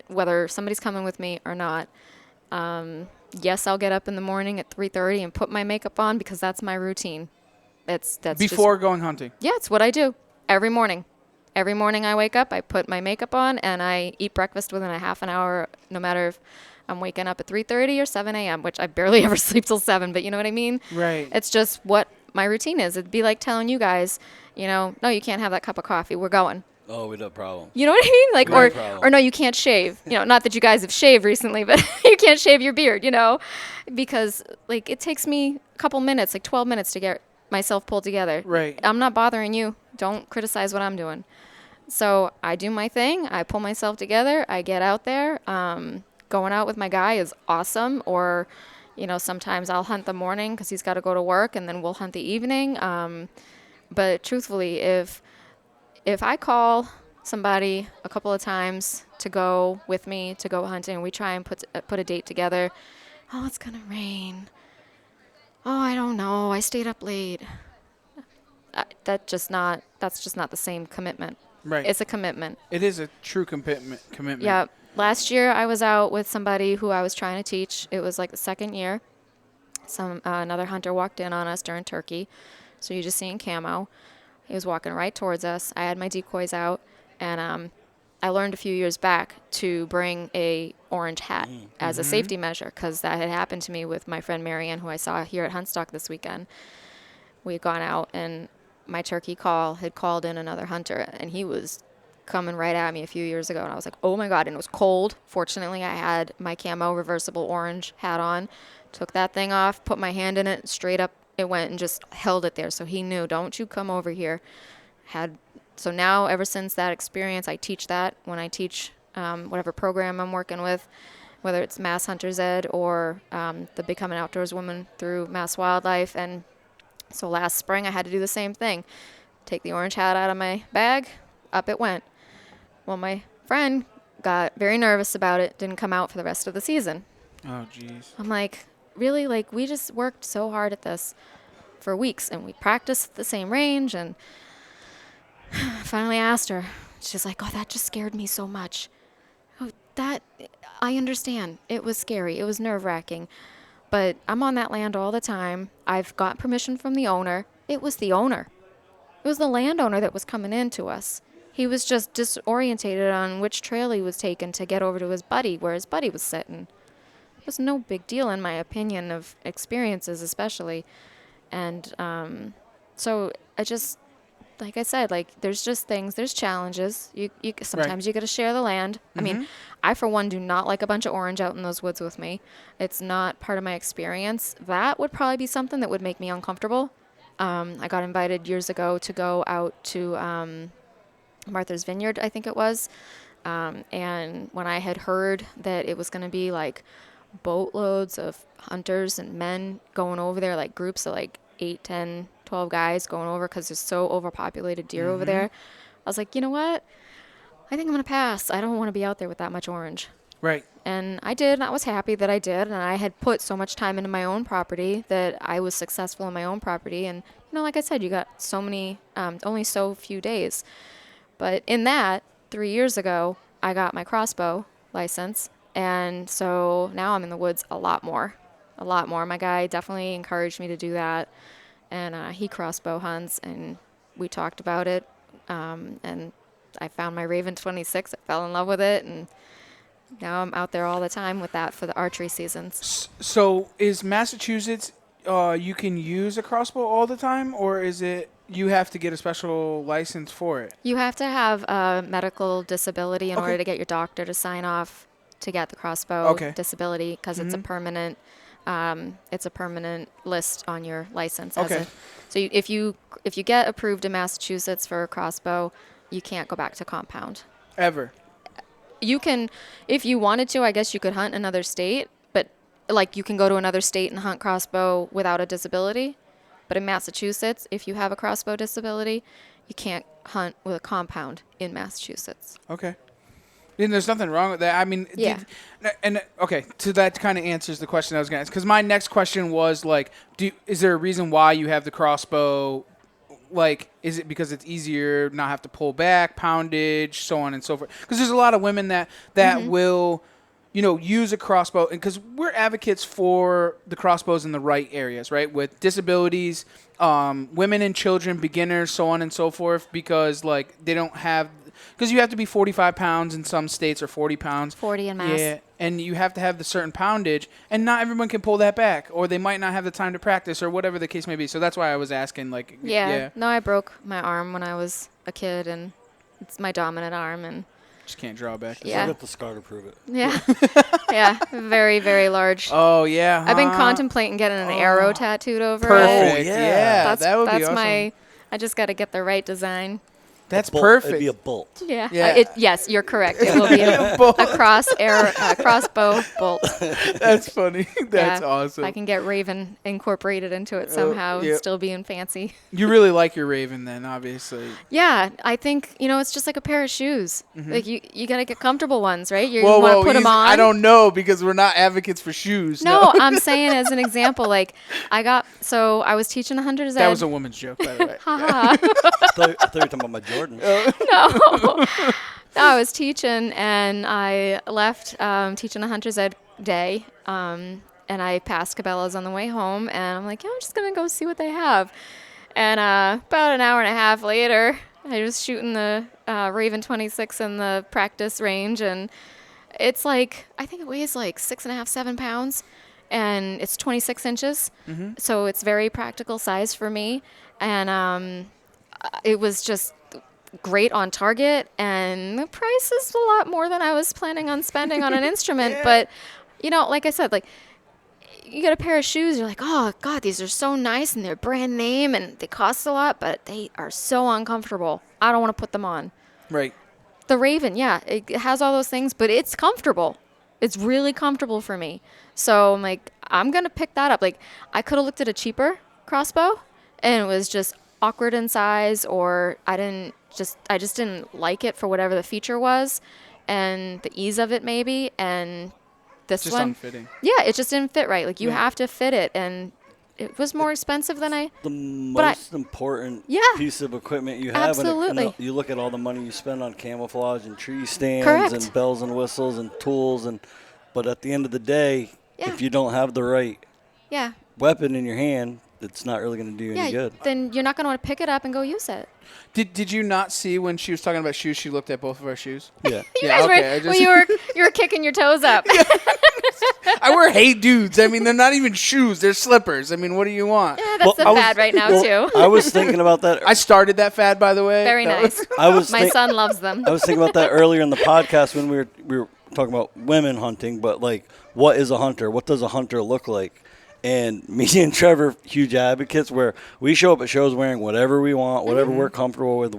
Speaker 3: whether somebody's coming with me or not. Yes, I'll get up in the morning at 3:30 and put my makeup on because that's my routine. That's
Speaker 1: Before going hunting.
Speaker 3: Yeah, it's what I do every morning. Every morning I wake up, I put my makeup on, and I eat breakfast within a half an hour, no matter if I'm waking up at 3:30 or 7 a.m., which I barely ever sleep till 7, but you know what I mean?
Speaker 1: Right.
Speaker 3: It's just what my routine is. It'd be like telling you guys, no, you can't have that cup of coffee. We're going.
Speaker 2: Oh, we got a problem.
Speaker 3: You know what I mean? Like,
Speaker 2: No problem.
Speaker 3: or no, you can't shave. Not that you guys have shaved recently, but you can't shave your beard, because like it takes me a couple minutes, like 12 minutes to get myself pulled together.
Speaker 1: Right.
Speaker 3: I'm not bothering you. Don't criticize what I'm doing. So I do my thing. I pull myself together. I get out there. Going out with my guy is awesome. Or, sometimes I'll hunt the morning because he's got to go to work, and then we'll hunt the evening. But truthfully, if I call somebody a couple of times to go with me to go hunting, we try and put a date together. Oh, it's gonna rain. Oh, I don't know. I stayed up late. That's just not the same commitment.
Speaker 1: Right.
Speaker 3: It's a commitment.
Speaker 1: It is a true commitment.
Speaker 3: Yeah. Last year I was out with somebody who I was trying to teach. It was like the second year. Another hunter walked in on us during turkey. So you just see in camo. He was walking right towards us. I had my decoys out, and I learned a few years back to bring a orange hat as a safety measure, because that had happened to me with my friend Marianne, who I saw here at Huntstock this weekend. We had gone out, and my turkey call had called in another hunter, and he was coming right at me a few years ago, and I was like, oh my God, and it was cold. Fortunately, I had my camo reversible orange hat on, took that thing off, put my hand in it, straight up it went, and just held it there. So he knew, don't you come over here. So now, ever since that experience, I teach that when I teach whatever program I'm working with, whether it's Mass Hunters Ed or the Become an Outdoors Woman through Mass Wildlife. And so last spring, I had to do the same thing. Take the orange hat out of my bag, up it went. Well, my friend got very nervous about it, didn't come out for the rest of the season.
Speaker 1: Oh, jeez.
Speaker 3: I'm like, really? Like, we just worked so hard at this for weeks, and we practiced the same range, and finally asked her. She's like, oh, that just scared me so much. Oh, that, I understand. It was scary. It was nerve-wracking. But I'm on that land all the time. I've got permission from the owner. It was the owner. It was the landowner that was coming in to us. He was just disorientated on which trail he was taking to get over to his buddy, where his buddy was sitting. It was no big deal, in my opinion, of experiences especially. And so I just, like I said, like, there's just things, there's challenges. Sometimes you got to share the land. I mean, I, for one, do not like a bunch of orange out in those woods with me. It's not part of my experience. That would probably be something that would make me uncomfortable. I got invited years ago to go out to Martha's Vineyard, I think it was. And when I had heard that it was going to be like boatloads of hunters and men going over there, like groups of like 8, 10, 12 guys going over because there's so overpopulated deer over there, I was like, you know what? I think I'm going to pass. I don't want to be out there with that much orange.
Speaker 1: Right.
Speaker 3: And I did, and I was happy that I did, and I had put so much time into my own property that I was successful in my own property. And, like I said, you got so many, only so few days. But in that, 3 years ago, I got my crossbow license, and so now I'm in the woods a lot more. My guy definitely encouraged me to do that, and he crossbow hunts, and we talked about it, and I found my Raven 26. I fell in love with it, and now I'm out there all the time with that for the archery seasons.
Speaker 1: So is Massachusetts, you can use a crossbow all the time, or is it you have to get a special license for it?
Speaker 3: You have to have a medical disability in order to get your doctor to sign off to get the crossbow disability, because it's a permanent list on your license. So if you get approved in Massachusetts for a crossbow, you can't go back to compound.
Speaker 1: Ever.
Speaker 3: You can, if you wanted to, I guess you could hunt another state, but like you can go to another state and hunt crossbow without a disability. But in Massachusetts, if you have a crossbow disability, you can't hunt with a compound in Massachusetts.
Speaker 1: Okay. And there's nothing wrong with that. I mean, so that kind of answers the question I was going to ask. Because my next question was, like, is there a reason why you have the crossbow? Like, is it because it's easier, not have to pull back, poundage, so on and so forth? Because there's a lot of women that will, use a crossbow. Because we're advocates for the crossbows in the right areas, right? With disabilities, women and children, beginners, so on and so forth. Because, like, they don't have... Because you have to be 45 pounds in some states, or 40 pounds.
Speaker 3: 40 in Mass.
Speaker 1: Yeah, and you have to have the certain poundage, and not everyone can pull that back, or they might not have the time to practice, or whatever the case may be. So that's why I was asking, like...
Speaker 3: Yeah. No, I broke my arm when I was a kid, and it's my dominant arm, and...
Speaker 1: Just can't draw back.
Speaker 2: Yeah. I got the scar to prove it.
Speaker 3: Yeah. Yeah, very, very large.
Speaker 1: Oh, yeah.
Speaker 3: I've been contemplating getting an arrow tattooed over it.
Speaker 1: Perfect. Yeah, that would be awesome.
Speaker 3: I just got to get the right design.
Speaker 1: That's
Speaker 2: It'd
Speaker 1: perfect.
Speaker 2: be a bolt.
Speaker 3: Yeah.
Speaker 1: Yeah.
Speaker 3: Yes, you're correct. It will be a crossbow bolt.
Speaker 1: That's funny. That's
Speaker 3: Yeah.
Speaker 1: awesome.
Speaker 3: I can get Raven incorporated into it somehow
Speaker 1: yeah.
Speaker 3: and still being fancy.
Speaker 1: You really like your Raven then, obviously.
Speaker 3: Yeah, I think, it's just like a pair of shoes. Like you got to get comfortable ones, right? You
Speaker 1: Whoa,
Speaker 3: want to
Speaker 1: whoa,
Speaker 3: put them on.
Speaker 1: I don't know because we're not advocates for shoes.
Speaker 3: No, I'm saying as an example, like I was teaching a hunter's ed.
Speaker 1: That was a woman's joke, by the way.
Speaker 3: Haha.
Speaker 2: I thought you were talking about my Jordans.
Speaker 3: No. No, I was teaching and I left teaching a hunter's ed day. And I passed Cabela's on the way home and I'm like, yeah, I'm just going to go see what they have. And about an hour and a half later, I was shooting the Raven 26 in the practice range and it's like, I think it weighs like 6.5, 7 pounds and it's 26 inches. Mm-hmm. So it's very practical size for me. And it was just great on target and the price is a lot more than I was planning on spending on an instrument.
Speaker 1: Yeah.
Speaker 3: But, like I said, like you get a pair of shoes, you're like, oh God, these are so nice and they're brand name and they cost a lot, but they are so uncomfortable. I don't want to put them on.
Speaker 1: Right.
Speaker 3: The Raven, yeah, it has all those things, but it's comfortable. It's really comfortable for me. So I'm like, I'm going to pick that up. Like I could have looked at a cheaper crossbow and it was just awkward in size or I just didn't like it for whatever the feature was and the ease of it maybe. And this
Speaker 1: Just
Speaker 3: one,
Speaker 1: unfitting.
Speaker 3: yeah, it just didn't fit right. Like you have to fit it and it was more expensive than
Speaker 2: The most important
Speaker 3: Yeah.
Speaker 2: piece of equipment you have.
Speaker 3: Absolutely.
Speaker 2: And you look at all the money you spend on camouflage and tree stands
Speaker 3: Correct.
Speaker 2: and bells and whistles and tools. But at the end of the day,
Speaker 3: Yeah.
Speaker 2: if you don't have the right
Speaker 3: yeah.
Speaker 2: weapon in your hand, it's not really going to do any good.
Speaker 3: Then you're not going to want to pick it up and go use it.
Speaker 1: Did you not see when she was talking about shoes, she looked at both of our shoes?
Speaker 2: Yeah.
Speaker 3: You
Speaker 1: Yeah,
Speaker 3: guys
Speaker 1: okay,
Speaker 3: you were kicking your toes up.
Speaker 1: I wear Hey Dudes. I mean, they're not even shoes. They're slippers. I mean, what do you want?
Speaker 3: Yeah, that's the fad right now too.
Speaker 2: I was thinking about that.
Speaker 1: I started that fad, by the way.
Speaker 3: Very
Speaker 1: That
Speaker 3: nice.
Speaker 1: was-
Speaker 3: My son loves them.
Speaker 2: I was thinking about that earlier in the podcast when we were talking about women hunting, but like, what is a hunter? What does a hunter look like? And me and Trevor, huge advocates, where we show up at shows wearing whatever we want, whatever we're comfortable with.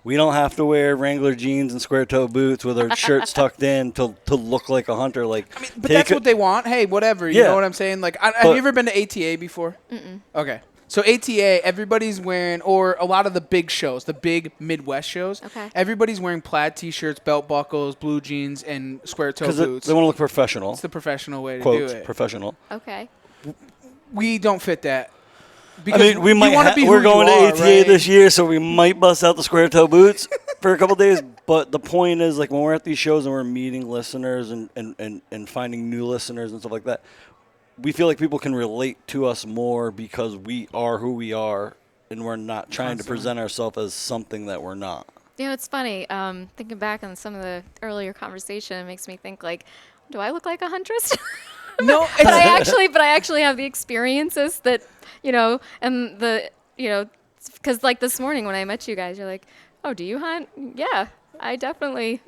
Speaker 2: We don't have to wear Wrangler jeans and square-toe boots with our shirts tucked in to look like a hunter. Like,
Speaker 1: But that's what they want. Hey, whatever. You know what I'm saying? Like, have you ever been to ATA before?
Speaker 3: Mm-mm.
Speaker 1: Okay. So ATA, everybody's wearing, or a lot of the big shows, the big Midwest shows,
Speaker 3: Okay.
Speaker 1: everybody's wearing plaid T-shirts, belt buckles, blue jeans, and square-toe
Speaker 2: because
Speaker 1: boots.
Speaker 2: they want to look professional.
Speaker 1: It's the professional way to
Speaker 2: Quotes,
Speaker 1: do it.
Speaker 2: professional.
Speaker 3: Okay.
Speaker 1: We don't fit that.
Speaker 2: I
Speaker 1: Because
Speaker 2: mean, we
Speaker 1: you
Speaker 2: might.
Speaker 1: wanna be
Speaker 2: We're
Speaker 1: who
Speaker 2: going
Speaker 1: you
Speaker 2: to
Speaker 1: are,
Speaker 2: ATA
Speaker 1: right?
Speaker 2: this year, so we might bust out the square-toe boots for a couple days. But the point is, like, when we're at these shows and we're meeting listeners and finding new listeners and stuff like that, we feel like people can relate to us more because we are who we are, and we're not trying to present ourselves as something that we're not.
Speaker 3: It's funny. Thinking back on some of the earlier conversation, it makes me think like, do I look like a huntress?
Speaker 1: No,
Speaker 3: but I actually have the experiences that, and because like this morning when I met you guys, you're like, oh, do you hunt? Yeah, I definitely,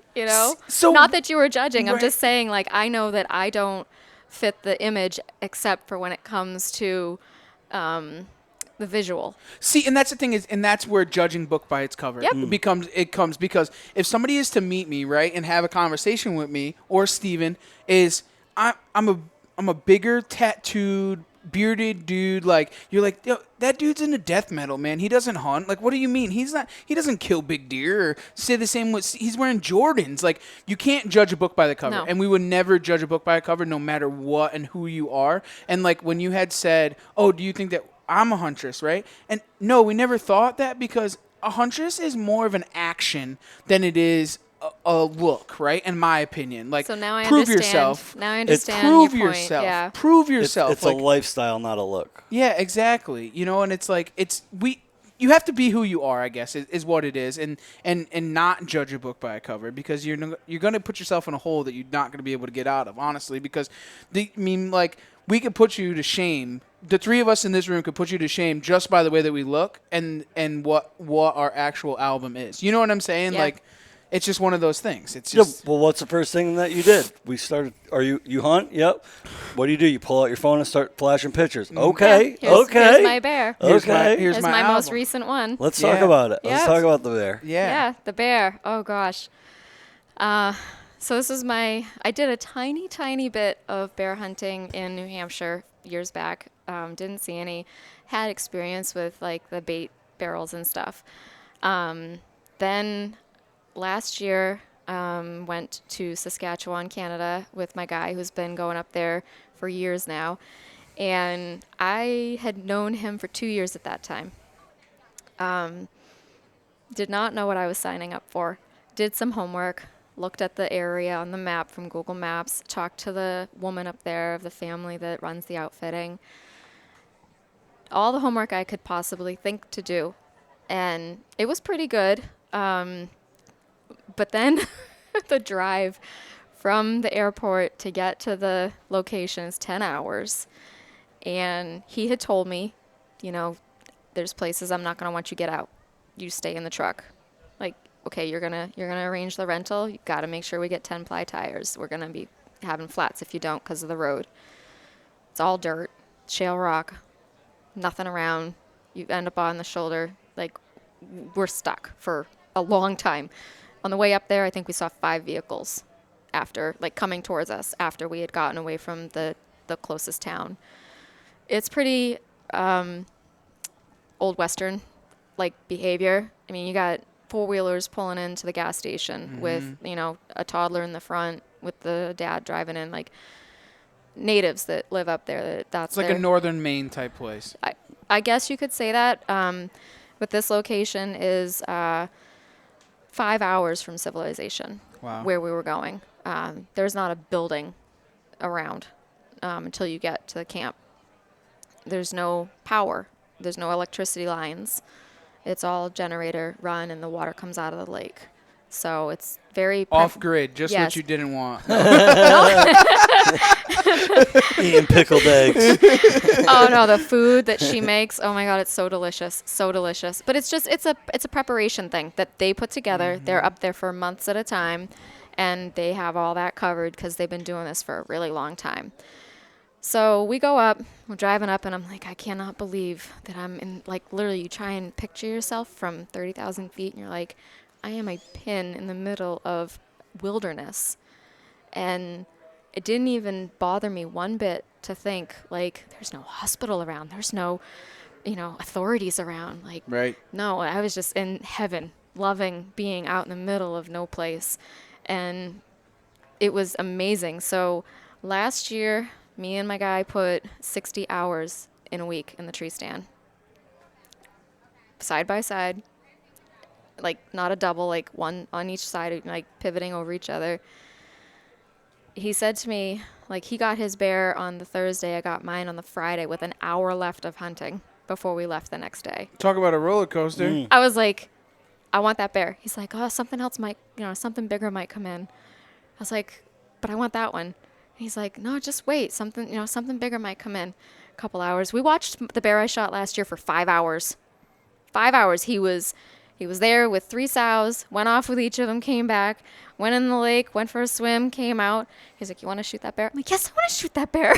Speaker 1: So-
Speaker 3: not that you were judging. I'm
Speaker 1: Right.
Speaker 3: just saying like, I know that I don't fit the image except for when it comes to, the visual.
Speaker 1: See, and that's the thing and that's where judging book by its cover
Speaker 3: Yep.
Speaker 1: comes because if somebody is to meet me, right, and have a conversation with me or Steven, I'm a bigger tattooed bearded dude, like you're like, yo, that dude's into death metal, man. He doesn't hunt. Like, what do you mean? He doesn't kill big deer or say the same with he's wearing Jordans. Like, you can't judge a book by the cover.
Speaker 3: No.
Speaker 1: And we would never judge a book by a cover no matter what and who you are. And like when you had said, oh, do you think that I'm a huntress, right? And no, we never thought that because a huntress is more of an action than it is a look, right? In my opinion, like
Speaker 3: So now I
Speaker 1: prove
Speaker 3: understand.
Speaker 1: yourself.
Speaker 3: Now I understand
Speaker 1: Prove
Speaker 3: your point.
Speaker 1: yourself.
Speaker 3: Yeah.
Speaker 1: Prove yourself.
Speaker 2: It's
Speaker 1: like,
Speaker 2: a lifestyle, not a look.
Speaker 1: yeah, exactly. And it's like you have to be who you are, I guess, is what it is, and not judge a book by a cover because you're going to put yourself in a hole that you're not going to be able to get out of, honestly. Because we could put you to shame. The three of us in this room could put you to shame just by the way that we look and what our actual album is. You know what I'm saying?
Speaker 3: Yeah.
Speaker 1: Like, it's just one of those things. It's
Speaker 2: Yeah,
Speaker 1: just
Speaker 2: well, what's the first thing that you did? We started. Are you hunt? Yep. What do? You pull out your phone and start flashing pictures. Okay.
Speaker 3: Yeah, here's
Speaker 2: okay.
Speaker 3: my bear.
Speaker 2: Okay.
Speaker 1: here's
Speaker 3: Here's
Speaker 1: my
Speaker 3: my most
Speaker 1: album.
Speaker 3: recent one.
Speaker 2: Let's talk
Speaker 1: Yeah.
Speaker 2: about it. Let's
Speaker 3: Yeah.
Speaker 2: talk about the bear.
Speaker 1: yeah.
Speaker 3: The bear. Oh gosh. So this is I did a tiny bit of bear hunting in New Hampshire years back. Didn't see any. Had experience with like the bait barrels and stuff. Then last year, went to Saskatchewan, Canada with my guy who's been going up there for years now. And I had known him for 2 years at that time. Did not know what I was signing up for. Did some homework, looked at the area on the map from Google Maps, talked to the woman up there of the family that runs the outfitting. All the homework I could possibly think to do. And it was pretty good. But then the drive from the airport to get to the location is 10 hours. And he had told me, there's places I'm not going to want you to get out. You stay in the truck. Like, okay, you're gonna arrange the rental. You got to make sure we get 10-ply tires. We're going to be having flats if you don't because of the road. It's all dirt, shale rock, nothing around. You end up on the shoulder. Like, we're stuck for a long time. On the way up there, I think we saw 5 vehicles coming towards us after we had gotten away from the closest town. It's pretty old Western like behavior. I mean, you got 4-wheelers pulling into the gas station with, a toddler in the front with the dad driving in, like natives that live up there. That's
Speaker 1: It's like a northern Maine type place.
Speaker 3: I guess you could say that. But this location is 5 hours from civilization.
Speaker 1: Wow.
Speaker 3: Where we were going. There's not a building around until you get to the camp. There's no power. There's no electricity lines. It's all generator run, and the water comes out of the lake. So it's very
Speaker 1: off-grid, just
Speaker 3: yes.
Speaker 1: what you didn't want.
Speaker 2: Eating pickled eggs.
Speaker 3: Oh no, the food that she makes! Oh my God, it's so delicious, so delicious. But it's a preparation thing that they put together. They're up there for months at a time, and they have all that covered because they've been doing this for a really long time. So we go up, we're driving up, and I'm like, I cannot believe that I'm in, like, literally, you try and picture yourself from 30,000 feet, and you're like, I am a pin in the middle of wilderness. And it didn't even bother me one bit to think, like, there's no hospital around, there's no, authorities around. Like,
Speaker 1: right.
Speaker 3: No, I was just in heaven, loving being out in the middle of no place. And it was amazing. So last year, me and my guy put 60 hours in a week in the tree stand. Side by side. Like, not a double, like one on each side, like pivoting over each other. He said to me, like, he got his bear on the Thursday, I got mine on the Friday with an hour left of hunting before we left the next day.
Speaker 1: Talk about a roller coaster.
Speaker 3: I was like, I want that bear. He's like, oh, something else might, something bigger might come in. I was like, but I want that one. He's like, no, just wait. Something bigger might come in. A couple hours. We watched the bear I shot last year for 5 hours. 5 hours. He was there with 3 sows, went off with each of them, came back, went in the lake, went for a swim, came out. He's like, you want to shoot that bear? I'm like, yes, I want to shoot that bear.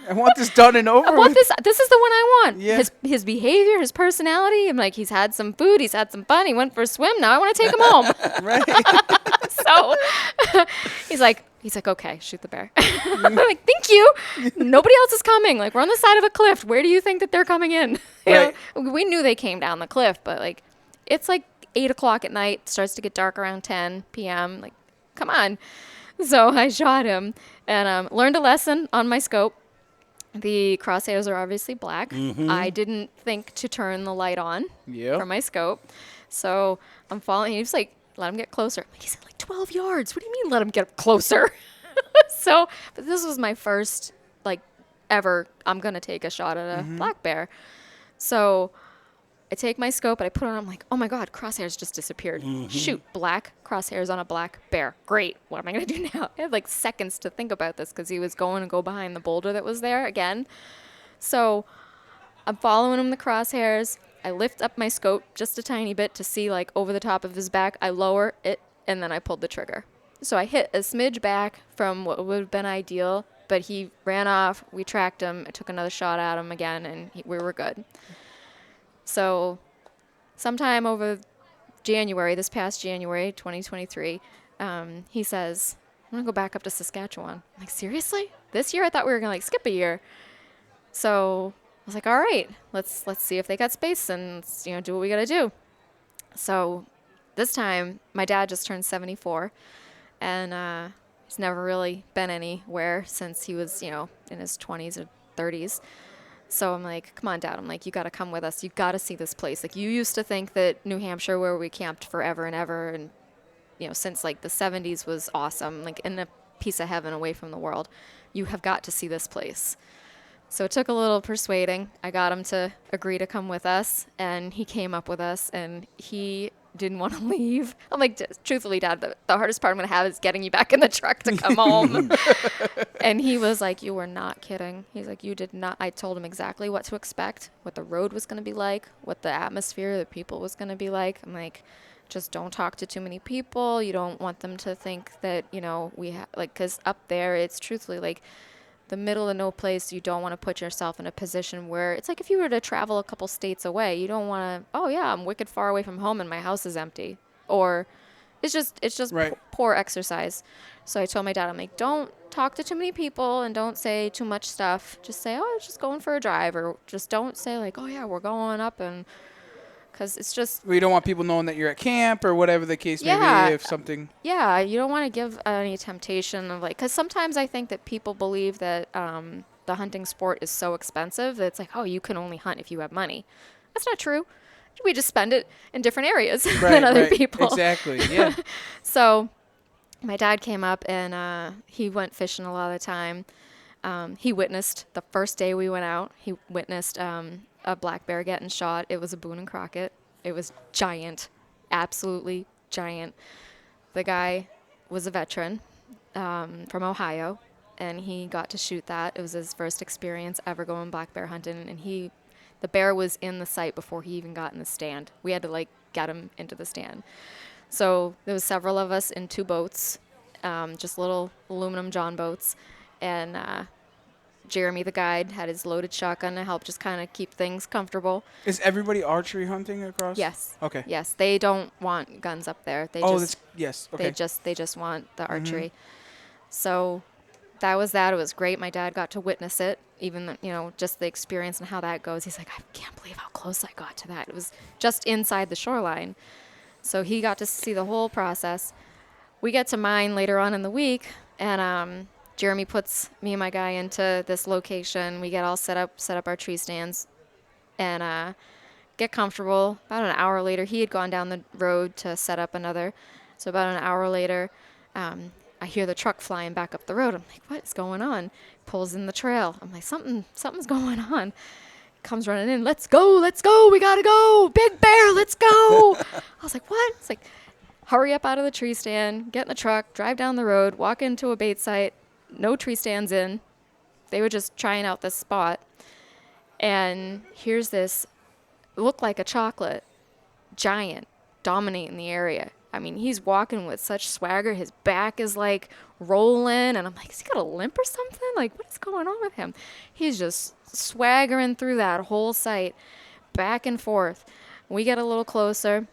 Speaker 1: I want this done and over
Speaker 3: I want
Speaker 1: with.
Speaker 3: this is the one I want.
Speaker 1: Yeah.
Speaker 3: His behavior, his personality. I'm like, he's had some food, he's had some fun, he went for a swim. Now I want to take him home.
Speaker 1: Right.
Speaker 3: So he's like, okay, shoot the bear. I'm like, thank you. Nobody else is coming. Like, we're on the side of a cliff. Where do you think that they're coming in?
Speaker 1: Right.
Speaker 3: We knew they came down the cliff, but like, it's like 8 o'clock at night. Starts to get dark around 10 p.m. Like, come on. So I shot him and learned a lesson on my scope. The crosshairs are obviously black. I didn't think to turn the light on for my scope. So I'm following. He's like, let him get closer. I'm like, he's at like 12 yards. What do you mean let him get closer? But this was my first, like, ever, I'm going to take a shot at a black bear. So I take my scope and I put it on. I'm like, oh my God, crosshairs just disappeared. Shoot, black crosshairs on a black bear. Great. What am I going to do now? I had like seconds to think about this because he was going to go behind the boulder that was there again. So I'm following him the crosshairs. I lift up my scope just a tiny bit to see like over the top of his back. I lower it and then I pulled the trigger. So I hit a smidge back from what would have been ideal, but he ran off. We tracked him. I took another shot at him again, and we were good. So sometime over this past January, 2023, he says, I'm going to go back up to Saskatchewan. I'm like, seriously? This year? I thought we were going to like skip a year. So I was like, all right, let's see if they got space and do what we got to do. So this time, my dad just turned 74, and he's never really been anywhere since he was, in his 20s or 30s. So I'm like, come on, Dad. I'm like, you got to come with us. You got to see this place. Like, you used to think that New Hampshire, where we camped forever and ever, and, since like the 70s was awesome, like in a piece of heaven away from the world. You have got to see this place. So it took a little persuading. I got him to agree to come with us, and he came up with us, and he didn't want to leave. I'm like, truthfully, Dad, the hardest part I'm going to have is getting you back in the truck to come home. And he was like, you were not kidding. He's like, you did not. I told him exactly what to expect, what the road was going to be like, what the atmosphere, the people was going to be like. I'm like, just don't talk to too many people. You don't want them to think that, we have, like, because up there, it's truthfully like the middle of no place. You don't want to put yourself in a position where it's like if you were to travel a couple states away, you don't want to, oh yeah, I'm wicked far away from home and my house is empty. Or it's just
Speaker 1: Right.
Speaker 3: poor exercise. So I told my dad, I'm like, don't talk to too many people and don't say too much stuff. Just say, oh, I was just going for a drive, or just don't say like, oh yeah, we're going up, and because it's just,
Speaker 1: We don't want people knowing that you're at camp or whatever the case may be. If something,
Speaker 3: yeah, you don't want to give any temptation of like, because sometimes I think that people believe that the hunting sport is so expensive that it's like, oh, you can only hunt if you have money. That's not true. We just spend it in different areas than other people.
Speaker 1: Exactly. Yeah.
Speaker 3: So my dad came up, and he went fishing a lot of the time. He witnessed the first day we went out. He witnessed a black bear getting shot. It was a Boone and Crockett. It was giant, absolutely giant. The guy was a veteran from Ohio, and he got to shoot that. It was his first experience ever going black bear hunting, and the bear was in the sight before he even got in the stand. We had to like get him into the stand. So there was several of us in 2 boats, just little aluminum John boats, and Jeremy, the guide, had his loaded shotgun to help just kind of keep things comfortable.
Speaker 1: Is everybody archery hunting across?
Speaker 3: Yes.
Speaker 1: Okay.
Speaker 3: Yes, they don't want guns up there.
Speaker 1: Yes. Okay.
Speaker 3: They just want the archery. So that was that. It was great. My dad got to witness it, even just the experience and how that goes. He's like, I can't believe how close I got to that. It was just inside the shoreline. So he got to see the whole process. We get to mine later on in the week, and Jeremy puts me and my guy into this location. We get all set up our tree stands, and get comfortable. About an hour later, he had gone down the road to set up another. So about an hour later, I hear the truck flying back up the road. I'm like, what is going on? Pulls in the trail. I'm like, something's going on. Comes running in. Let's go. We gotta go. Big bear. Let's go. I was like, what? It's like, hurry up out of the tree stand, get in the truck, drive down the road, walk into a bait site. No tree stands in. They were just trying out this spot. And here's this, looked like a chocolate, giant, dominating the area. I mean, he's walking with such swagger. His back is like rolling. And I'm like, is he got a limp or something? Like, what is going on with him? He's just swaggering through that whole site, back and forth. We get a little closer.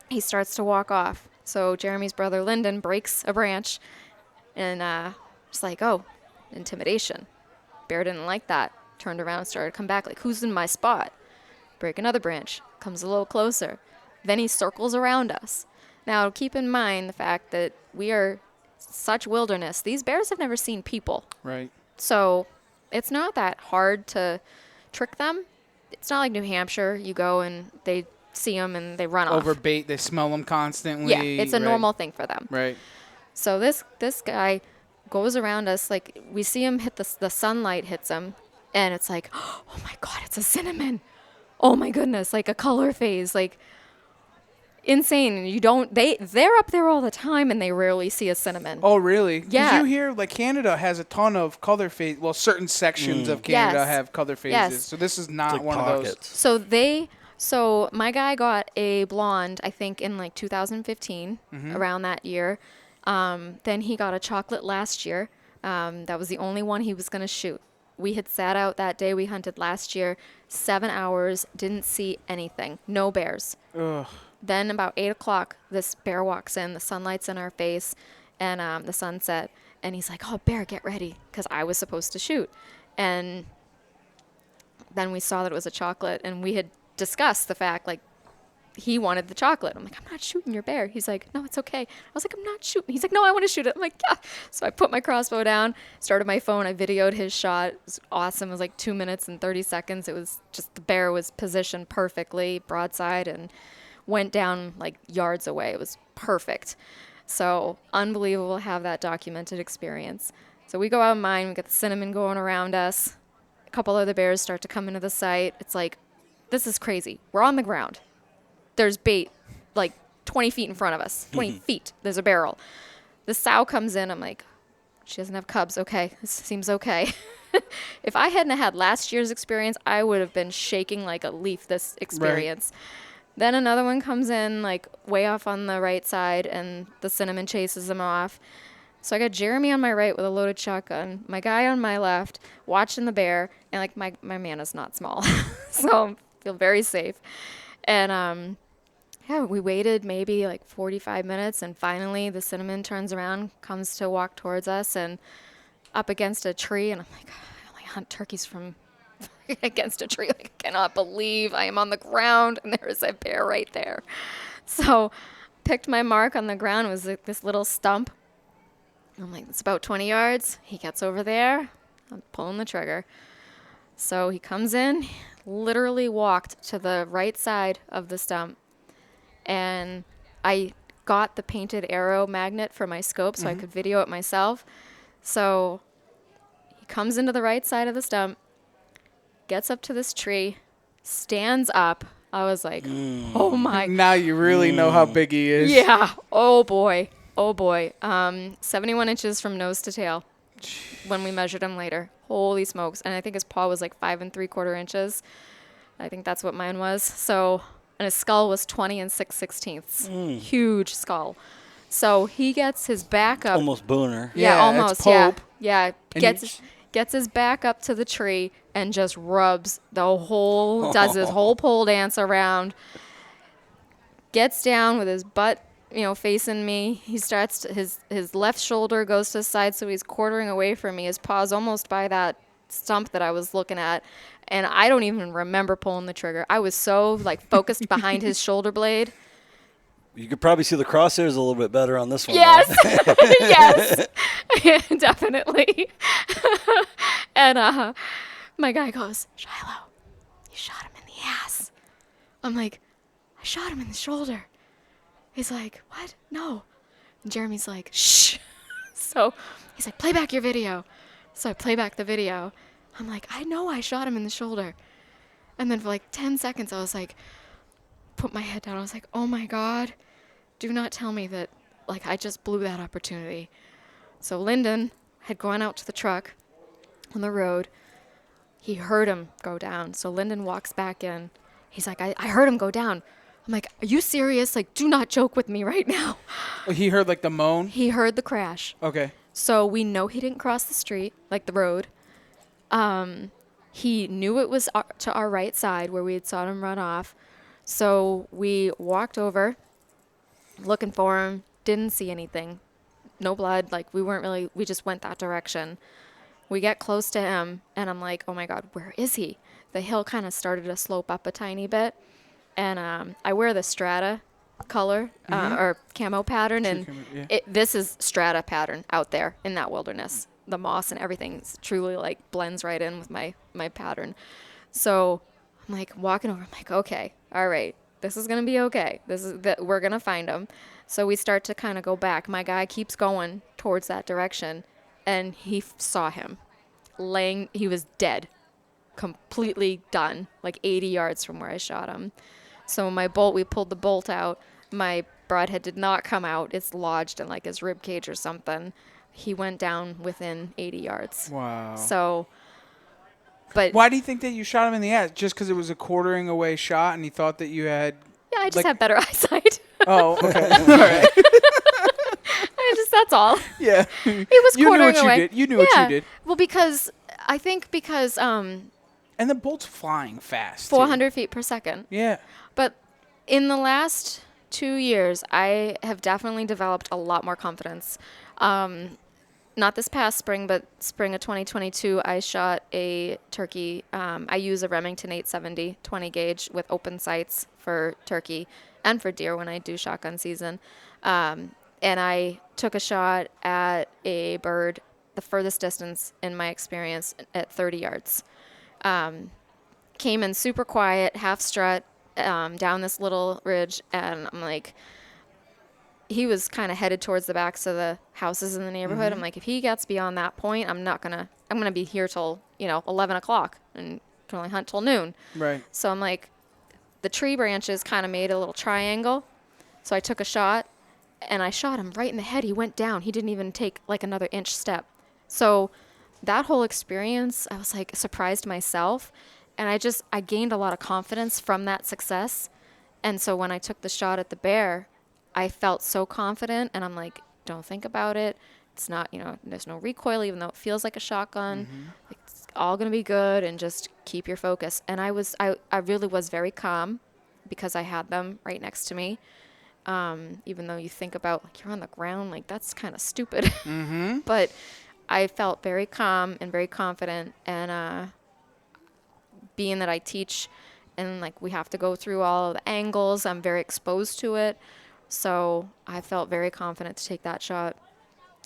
Speaker 3: He starts to walk off. So Jeremy's brother, Lyndon, breaks a branch. And it's like, oh, intimidation. Bear didn't like that. Turned around and started to come back like, who's in my spot? Break another branch. Comes a little closer. Then he circles around us. Now, keep in mind the fact that we are such wilderness. These bears have never seen people.
Speaker 1: Right.
Speaker 3: So it's not that hard to trick them. It's not like New Hampshire. You go and they see them and they run off.
Speaker 1: Overbait. They smell them constantly.
Speaker 3: Yeah, it's a normal thing for them.
Speaker 1: Right.
Speaker 3: So this guy goes around us, like we see him hit the sunlight hits him, and it's like, oh my God, it's a cinnamon. Oh my goodness, like a color phase, like insane. And they're up there all the time and they rarely see a cinnamon.
Speaker 1: Oh, really? 'Cause
Speaker 3: Yeah.
Speaker 1: you hear, like, Canada has a ton of color phase. Well, certain sections of Canada
Speaker 3: Yes.
Speaker 1: have color phases.
Speaker 3: Yes.
Speaker 1: So this is not
Speaker 2: It's like
Speaker 1: one of those.
Speaker 2: pockets.
Speaker 3: So they So my guy got a blonde, I think, in like 2015, around that year. Then he got a chocolate last year. That was the only one he was going to shoot. We had sat out that day we hunted last year, 7 hours, didn't see anything, no bears.
Speaker 1: Ugh.
Speaker 3: Then about 8 o'clock, this bear walks in, the sunlight's in our face, and the sunset, and he's like, "Oh, bear, get ready," because I was supposed to shoot. And then we saw that it was a chocolate, and we had discussed the fact, like, he wanted the chocolate. I'm like, "I'm not shooting your bear." He's like, "No, it's okay." I was like, "I'm not shooting." He's like, "No, I want to shoot it." I'm like, "Yeah." So I put my crossbow down, started my phone, I videoed his shot. It was awesome. It was like 2 minutes and 30 seconds. It was just, the bear was positioned perfectly, broadside, and went down like yards away. It was perfect. So unbelievable to have that documented experience. So we go out and mine, we get the cinnamon going around us. A couple other bears start to come into the site. It's like, this is crazy. We're on the ground. There's bait like 20 feet in front of us. 20 feet. There's a barrel. The sow comes in. I'm like, she doesn't have cubs. Okay, this seems okay. If I hadn't had last year's experience, I would have been shaking like a leaf this experience. Then another one comes in, like way off on the right side, and the cinnamon chases him off. So I got Jeremy on my right with a loaded shotgun, my guy on my left watching the bear, and like my man is not small, so I feel very safe. And yeah, we waited maybe like 45 minutes, and finally the cinnamon turns around, comes to walk towards us, and up against a tree, and I'm like, I only hunt turkeys from against a tree. Like, I cannot believe I am on the ground, and there is a bear right there. So picked my mark on the ground. It was like this little stump. I'm like, it's about 20 yards. He gets over there. I'm pulling the trigger. So he comes in, literally walked to the right side of the stump, and I got the painted arrow magnet for my scope so I could video it myself. So he comes into the right side of the stump, gets up to this tree, stands up. I was like, oh my.
Speaker 1: Now you really know how big he is.
Speaker 3: Yeah. Oh boy. Oh boy. 71 inches from nose to tail when we measured him later. Holy smokes. And I think his paw was like 5 3/4 inches. I think that's what mine was. So, and his skull was 20 6/16. Huge skull. So he gets his back up.
Speaker 2: Almost booner.
Speaker 3: Yeah,
Speaker 1: Yeah,
Speaker 3: almost.
Speaker 1: it's Pope.
Speaker 3: Yeah.
Speaker 1: And
Speaker 3: Gets his back up to the tree and just rubs the whole, does his whole pole dance around. Gets down with his butt, facing me. He starts to, his left shoulder goes to the side, so he's quartering away from me. His paw's almost by that stump that I was looking at, and I don't even remember pulling the trigger. I was so like focused behind his shoulder blade.
Speaker 2: You could probably see the crosshairs a little bit better on this one.
Speaker 3: Yes, yes, definitely. And my guy goes, "Shiloh, you shot him in the ass." I'm like, "I shot him in the shoulder." He's like, "What? No." And Jeremy's like, "Shh." So he's like, "Play back your video." So I play back the video. I'm like, "I know I shot him in the shoulder." And then for like 10 seconds, I was like, put my head down. I was like, "Oh my God, do not tell me that, like, I just blew that opportunity." So Lyndon had gone out to the truck on the road. He heard him go down. So Lyndon walks back in. He's like, I heard him go down. I'm like, "Are you serious? Like, do not joke with me right now."
Speaker 1: He heard like the moan.
Speaker 3: He heard the crash.
Speaker 1: Okay.
Speaker 3: So we know he didn't cross the street, like the road. He knew it was to our right side where we had saw him run off. So we walked over, looking for him, didn't see anything. No blood, like we just went that direction. We get close to him, and I'm like, oh my God, where is he? The hill kind of started to slope up a tiny bit, and I wear the strata color or camo pattern, and this is strata pattern out there in that wilderness. The moss and everything truly like blends right in with my pattern. So I'm like walking over. I'm like, okay, all right, this is gonna be okay. We're gonna find him. So we start to kind of go back. My guy keeps going towards that direction, and he saw him laying. He was dead, completely done, like 80 yards from where I shot him. So we pulled the bolt out. My broadhead did not come out. It's lodged in like his rib cage or something. He went down within 80 yards.
Speaker 1: Wow.
Speaker 3: So But
Speaker 1: Why do you think that you shot him in the ass? Just because it was a quartering away shot, and he thought that you had.
Speaker 3: yeah, I just
Speaker 1: like-
Speaker 3: have better eyesight.
Speaker 1: Oh, okay. All right.
Speaker 3: That's all.
Speaker 1: Yeah.
Speaker 3: He was
Speaker 1: You knew
Speaker 3: quartering
Speaker 1: what you
Speaker 3: away.
Speaker 1: did. You knew what you did.
Speaker 3: Well, because
Speaker 1: And the bolt's flying fast. too.
Speaker 3: 400 feet per second.
Speaker 1: Yeah.
Speaker 3: But in the last 2 years, I have definitely developed a lot more confidence. Not this past spring, but spring of 2022, I shot a turkey. I use a Remington 870 20 gauge with open sights for turkey and for deer when I do shotgun season. And I took a shot at a bird, the furthest distance in my experience, at 30 yards. Came in super quiet, half strut, down this little ridge, and I'm like, he was kind of headed towards the backs of the houses in the neighborhood. I'm like, if he gets beyond that point, I'm gonna be here till 11 o'clock and can only hunt till noon.
Speaker 1: Right.
Speaker 3: So I'm like, the tree branches kind of made a little triangle. So I took a shot, and I shot him right in the head. He went down. He didn't even take like another inch step. So that whole experience, I was like surprised myself. And I gained a lot of confidence from that success. And so when I took the shot at the bear, I felt so confident, and I'm like, don't think about it. It's not, there's no recoil, even though it feels like a shotgun. It's all going to be good, and just keep your focus. And I really was very calm because I had them right next to me. Even though you think about, like, you're on the ground, like, that's kind of stupid. But I felt very calm and very confident. And being that I teach and, like, we have to go through all of the angles, I'm very exposed to it. So I felt very confident to take that shot,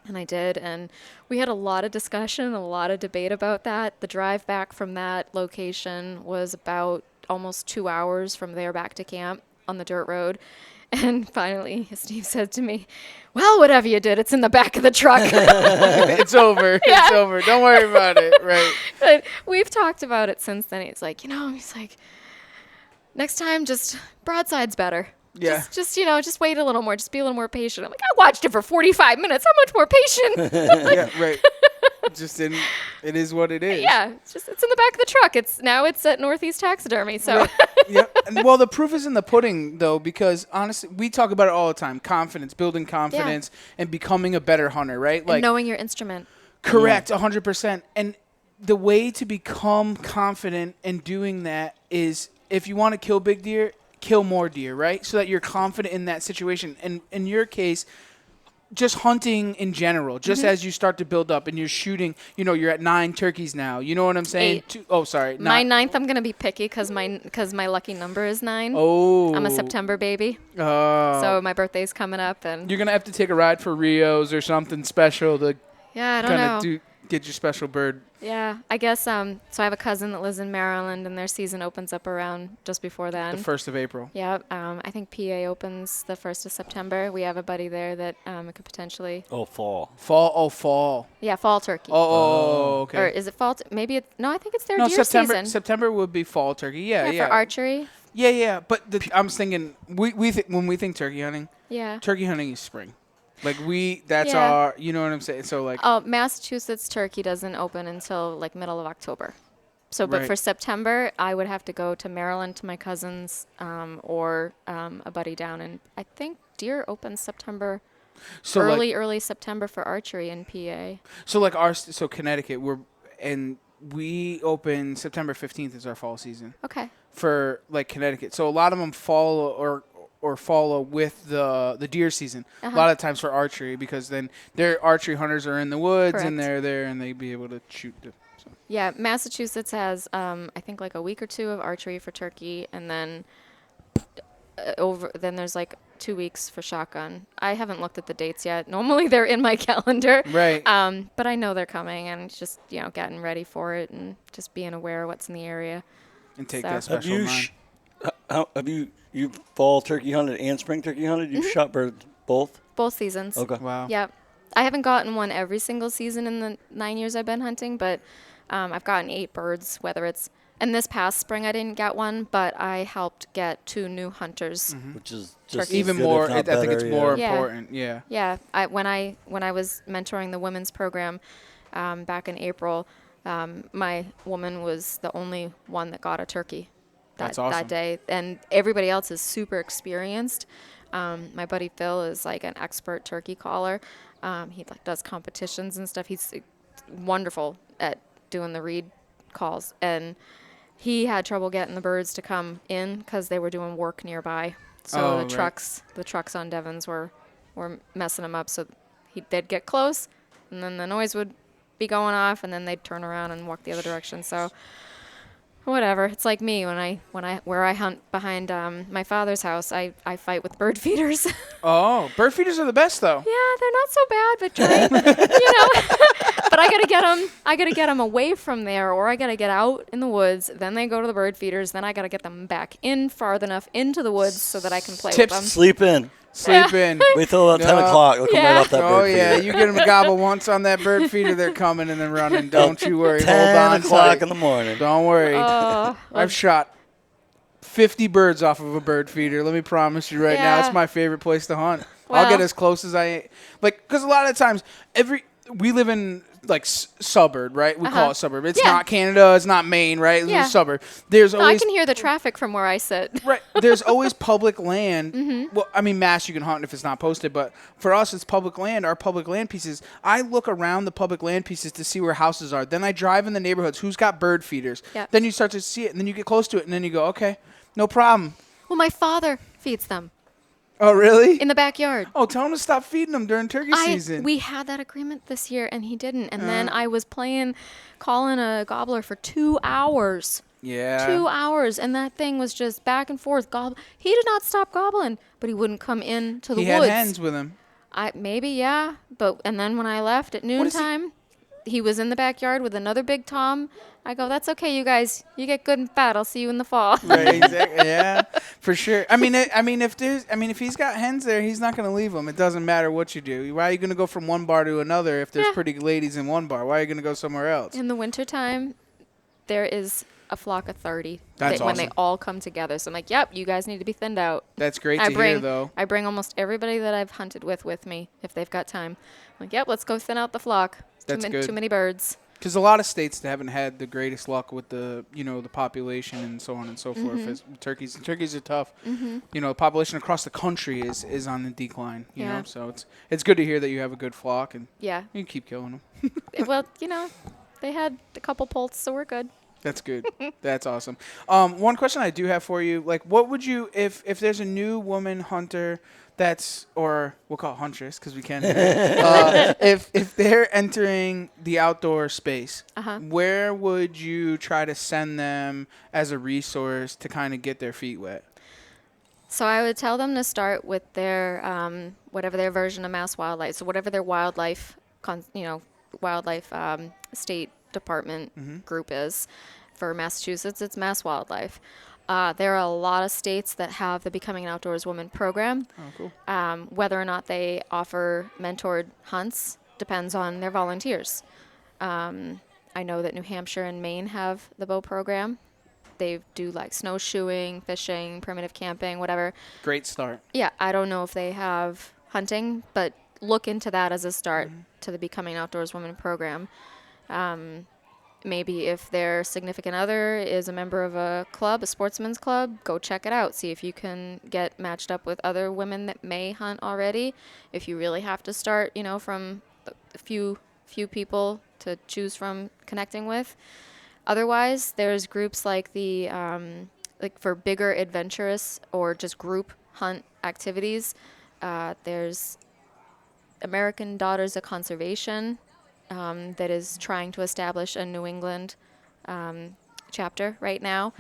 Speaker 3: and I did. And we had a lot of discussion, a lot of debate about that. The drive back from that location was about almost 2 hours from there back to camp on the dirt road. And finally, Steve said to me, well, whatever you did, it's in the back of the truck.
Speaker 1: It's over.
Speaker 3: Yeah.
Speaker 1: It's over. Don't worry about it. Right.
Speaker 3: But we've talked about it since then. He's like, next time, just broadside's better.
Speaker 1: Yeah.
Speaker 3: Just wait a little more. Just be a little more patient. I'm like, I watched it for 45 minutes. How much more patient?
Speaker 1: Yeah. Right. It is what it is.
Speaker 3: Yeah. It's in the back of the truck. It's at Northeast Taxidermy. So.
Speaker 1: Right. Yeah. And, well, the proof is in the pudding, though, because honestly, we talk about it all the time. Confidence, building confidence, and becoming a better hunter, right?
Speaker 3: And knowing your instrument.
Speaker 1: Correct. 100%. And the way to become confident in doing that is, if you want to kill big deer, kill more deer, right? So that you're confident in that situation. And in your case, just hunting in general, just as you start to build up and you're shooting, you're at 9 turkeys now. You know what I'm saying?
Speaker 3: 8.
Speaker 1: Sorry.
Speaker 3: My 9th, I'm going to be picky because my lucky number is 9.
Speaker 1: Oh.
Speaker 3: I'm a September baby.
Speaker 1: Oh.
Speaker 3: So my birthday's coming up. And
Speaker 1: You're going to have to take a ride for Rios or something special to
Speaker 3: I don't know.
Speaker 1: Get your special bird.
Speaker 3: Yeah, I guess. So I have a cousin that lives in Maryland, and their season opens up around just before then.
Speaker 1: The 1st of April.
Speaker 3: Yeah, I think PA opens the 1st of September. We have a buddy there that could potentially.
Speaker 2: Oh, fall.
Speaker 1: Fall.
Speaker 3: Yeah, fall turkey.
Speaker 1: Oh, okay.
Speaker 3: Or is it fall? Maybe no. I think it's their
Speaker 1: No,
Speaker 3: deer
Speaker 1: September.
Speaker 3: season.
Speaker 1: September would be fall turkey. Yeah.
Speaker 3: For archery.
Speaker 1: Yeah. But I was thinking, when we think turkey hunting,
Speaker 3: Yeah.
Speaker 1: turkey hunting is spring. Like that's
Speaker 3: Yeah.
Speaker 1: our, you know what I'm saying? So like.
Speaker 3: Oh, Massachusetts turkey doesn't open until like middle of October. So, but
Speaker 1: Right.
Speaker 3: for September, I would have to go to Maryland to my cousins, or a buddy down, and I think deer opens September.
Speaker 1: So
Speaker 3: early September for archery in PA.
Speaker 1: So like Connecticut, we open September 15th is our fall season.
Speaker 3: Okay.
Speaker 1: For like Connecticut. So a lot of them follow with the deer season. A lot of times for archery, because then their archery hunters are in the woods.
Speaker 3: Correct.
Speaker 1: And they're there and they be able to shoot.
Speaker 3: Yeah, Massachusetts has I think like a week or 2 of archery for turkey, and then then there's like 2 weeks for shotgun. I haven't looked at the dates yet. Normally they're in my calendar.
Speaker 1: Right.
Speaker 3: But I know they're coming, and just getting ready for it and just being aware of what's in the area.
Speaker 1: And take
Speaker 3: So-
Speaker 1: that special mind.
Speaker 2: Have you fall turkey hunted and spring turkey hunted? You've shot birds both?
Speaker 3: Both seasons.
Speaker 2: Okay.
Speaker 1: Wow.
Speaker 3: Yep. I haven't gotten one every single season in the 9 years I've been hunting, but I've gotten 8 birds, whether it's. And this past spring I didn't get one, but I helped get 2 new hunters.
Speaker 2: Which is just
Speaker 1: Even
Speaker 2: as good,
Speaker 1: more,
Speaker 2: if
Speaker 1: I
Speaker 2: not
Speaker 1: think it's
Speaker 2: better,
Speaker 1: more
Speaker 3: Yeah.
Speaker 1: important. Yeah.
Speaker 3: Yeah, when I was mentoring the women's program back in April, My woman was the only one that got a turkey
Speaker 1: That's awesome.
Speaker 3: that day, and everybody else is super experienced. My buddy Phil is like an expert turkey caller. He like does competitions and stuff. He's wonderful at doing the reed calls, and he had trouble getting the birds to come in because they were doing work nearby. So
Speaker 1: Oh, right.
Speaker 3: the trucks on Devon's were messing him up. So they'd get close, and then the noise would be going off, and then they'd turn around and walk the other direction. So whatever. It's like me where I hunt behind my father's house. I fight with bird feeders.
Speaker 1: Oh, bird feeders are the best, though.
Speaker 3: Yeah, they're not so bad, but but I gotta get them away from there, or I gotta get out in the woods. Then they go to the bird feeders. Then I gotta get them back in far enough into the woods so that I can play
Speaker 1: Tips.
Speaker 3: with them.
Speaker 2: Sleep in.
Speaker 1: Sleep in.
Speaker 2: Wait till about 10
Speaker 1: No.
Speaker 2: o'clock. They'll come
Speaker 3: Yeah.
Speaker 2: right off that
Speaker 1: Oh,
Speaker 2: bird
Speaker 1: yeah.
Speaker 2: feeder.
Speaker 1: You get them a gobble once on that bird feeder, they're coming and then running. Don't you worry.
Speaker 2: 10
Speaker 1: Hold on
Speaker 2: o'clock
Speaker 1: tight.
Speaker 2: in the morning.
Speaker 1: Don't worry.
Speaker 3: Oh,
Speaker 1: I've shot 50 birds off of a bird feeder. Let me promise you right now,
Speaker 3: Yeah.
Speaker 1: it's my favorite place to hunt. I'll
Speaker 3: Well.
Speaker 1: get as close as I like, because a lot of the times we live in like suburb, right? We call it suburb. It's
Speaker 3: Yeah.
Speaker 1: not Canada. It's not Maine, right? It's
Speaker 3: Yeah.
Speaker 1: a suburb. There's
Speaker 3: no, I
Speaker 1: always
Speaker 3: can hear the traffic from where I sit.
Speaker 1: right. There's always public land.
Speaker 3: Mm-hmm.
Speaker 1: Well, I mean, mass you can hunt if it's not posted, but for us, it's public land. Our public land pieces. I look around the public land pieces to see where houses are. Then I drive in the neighborhoods. Who's got bird feeders?
Speaker 3: Yep.
Speaker 1: Then you start to see it, and then you get close to it, and then you go, okay, no problem.
Speaker 3: Well, my father feeds them
Speaker 1: Oh, really?
Speaker 3: in the backyard.
Speaker 1: Oh, tell him to stop feeding them during turkey season.
Speaker 3: We had that agreement this year, and he didn't. And then I was calling a gobbler for 2 hours.
Speaker 1: Yeah.
Speaker 3: 2 hours, and that thing was just back and forth. He did not stop gobbling, but he wouldn't come into the
Speaker 1: He
Speaker 3: woods.
Speaker 1: had hens with him.
Speaker 3: Maybe, yeah. And then when I left at
Speaker 1: is he-
Speaker 3: noontime, he was in the backyard with another big tom. I go, that's okay, you guys. You get good and fat. I'll see you in the fall.
Speaker 1: Right, exactly. Yeah, for sure. If he's got hens there, he's not going to leave them. It doesn't matter what you do. Why are you going to go from one bar to another if there's
Speaker 3: Yeah.
Speaker 1: pretty ladies in one bar? Why are you going to go somewhere else?
Speaker 3: In the wintertime, there is a flock of 30
Speaker 1: That's
Speaker 3: when they
Speaker 1: awesome.
Speaker 3: all come together. So I'm like, yep, you guys need to be thinned out.
Speaker 1: That's great to hear, though.
Speaker 3: I bring almost everybody that I've hunted with me if they've got time. I'm like, yep, let's go thin out the flock.
Speaker 1: That's good.
Speaker 3: Too many birds.
Speaker 1: Because a lot of states that haven't had the greatest luck with the population and so on and so forth.
Speaker 3: Mm-hmm.
Speaker 1: As turkeys are tough. Mm-hmm. The population across the country is on the decline. You
Speaker 3: Yeah.
Speaker 1: know, so it's good to hear that you have a good flock and
Speaker 3: Yeah.
Speaker 1: you can keep killing them.
Speaker 3: Well, they had a couple poults, so we're good.
Speaker 1: That's good. That's awesome. One question I do have for you, like, what would you, if there's a new woman hunter or we'll call it huntress because we can, if they're entering the outdoor space, where would you try to send them as a resource to kind of get their feet wet?
Speaker 3: So I would tell them to start with their whatever their version of mass wildlife. So whatever their wildlife state department group is. For Massachusetts, it's Mass Wildlife. There are a lot of states that have the Becoming an Outdoors Woman program.
Speaker 1: Oh, cool.
Speaker 3: Whether or not they offer mentored hunts depends on their volunteers. I know that New Hampshire and Maine have the bow program. They do like snowshoeing, fishing, primitive camping, whatever.
Speaker 1: Great start.
Speaker 3: Yeah, I don't know if they have hunting, but look into that as a start to the Becoming an Outdoors Woman program. Maybe if their significant other is a member of a club, a sportsman's club, go check it out. See if you can get matched up with other women that may hunt already. If you really have to start, from a few people to choose from connecting with. Otherwise, there's groups like the for bigger adventurous or just group hunt activities. There's American Daughters of Conservation. That is trying to establish a New England chapter right now.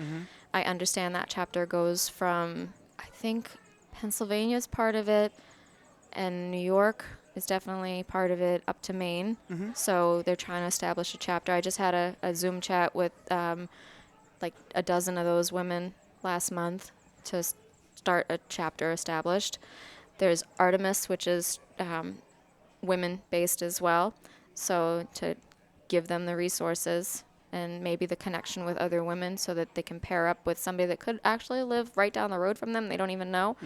Speaker 3: I understand that chapter goes from, I think, Pennsylvania's part of it, and New York is definitely part of it up to Maine. So they're trying to establish a chapter. I just had a Zoom chat with like a dozen of those women last month to start a chapter established. There's Artemis, which is women-based as well. So to give them the resources and maybe the connection with other women so that they can pair up with somebody that could actually live right down the road from them. They don't even know.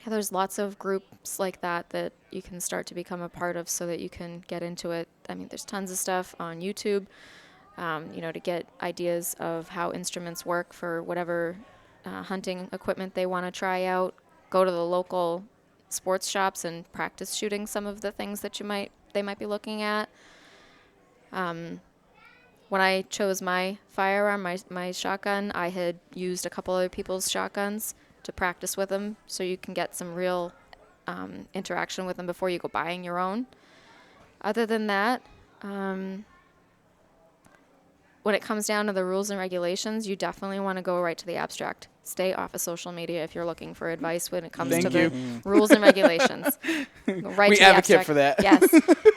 Speaker 3: Yeah, there's lots of groups like that you can start to become a part of so that you can get into it. I mean, there's tons of stuff on YouTube, to get ideas of how instruments work for whatever hunting equipment they want to try out. Go to the local sports shops and practice shooting some of the things that they might be looking at. When I chose my firearm, my shotgun, I had used a couple other people's shotguns to practice with them, so you can get some real interaction with them before you go buying your own. Other than that, when it comes down to the rules and regulations, you definitely want to go right to the abstract. Stay off of social media if you're looking for advice when it comes
Speaker 1: Thank
Speaker 3: to
Speaker 1: you.
Speaker 3: the rules and regulations. Go right
Speaker 1: We
Speaker 3: to the
Speaker 1: advocate
Speaker 3: abstract.
Speaker 1: for that.
Speaker 3: Yes.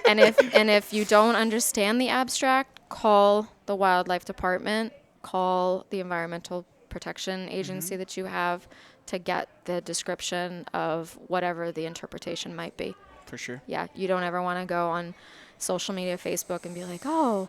Speaker 3: And if you don't understand the abstract, call the wildlife department, call the environmental protection agency that you have to get the description of whatever the interpretation might be.
Speaker 1: For sure.
Speaker 3: Yeah, you don't ever want to go on social media, Facebook, and be like, oh,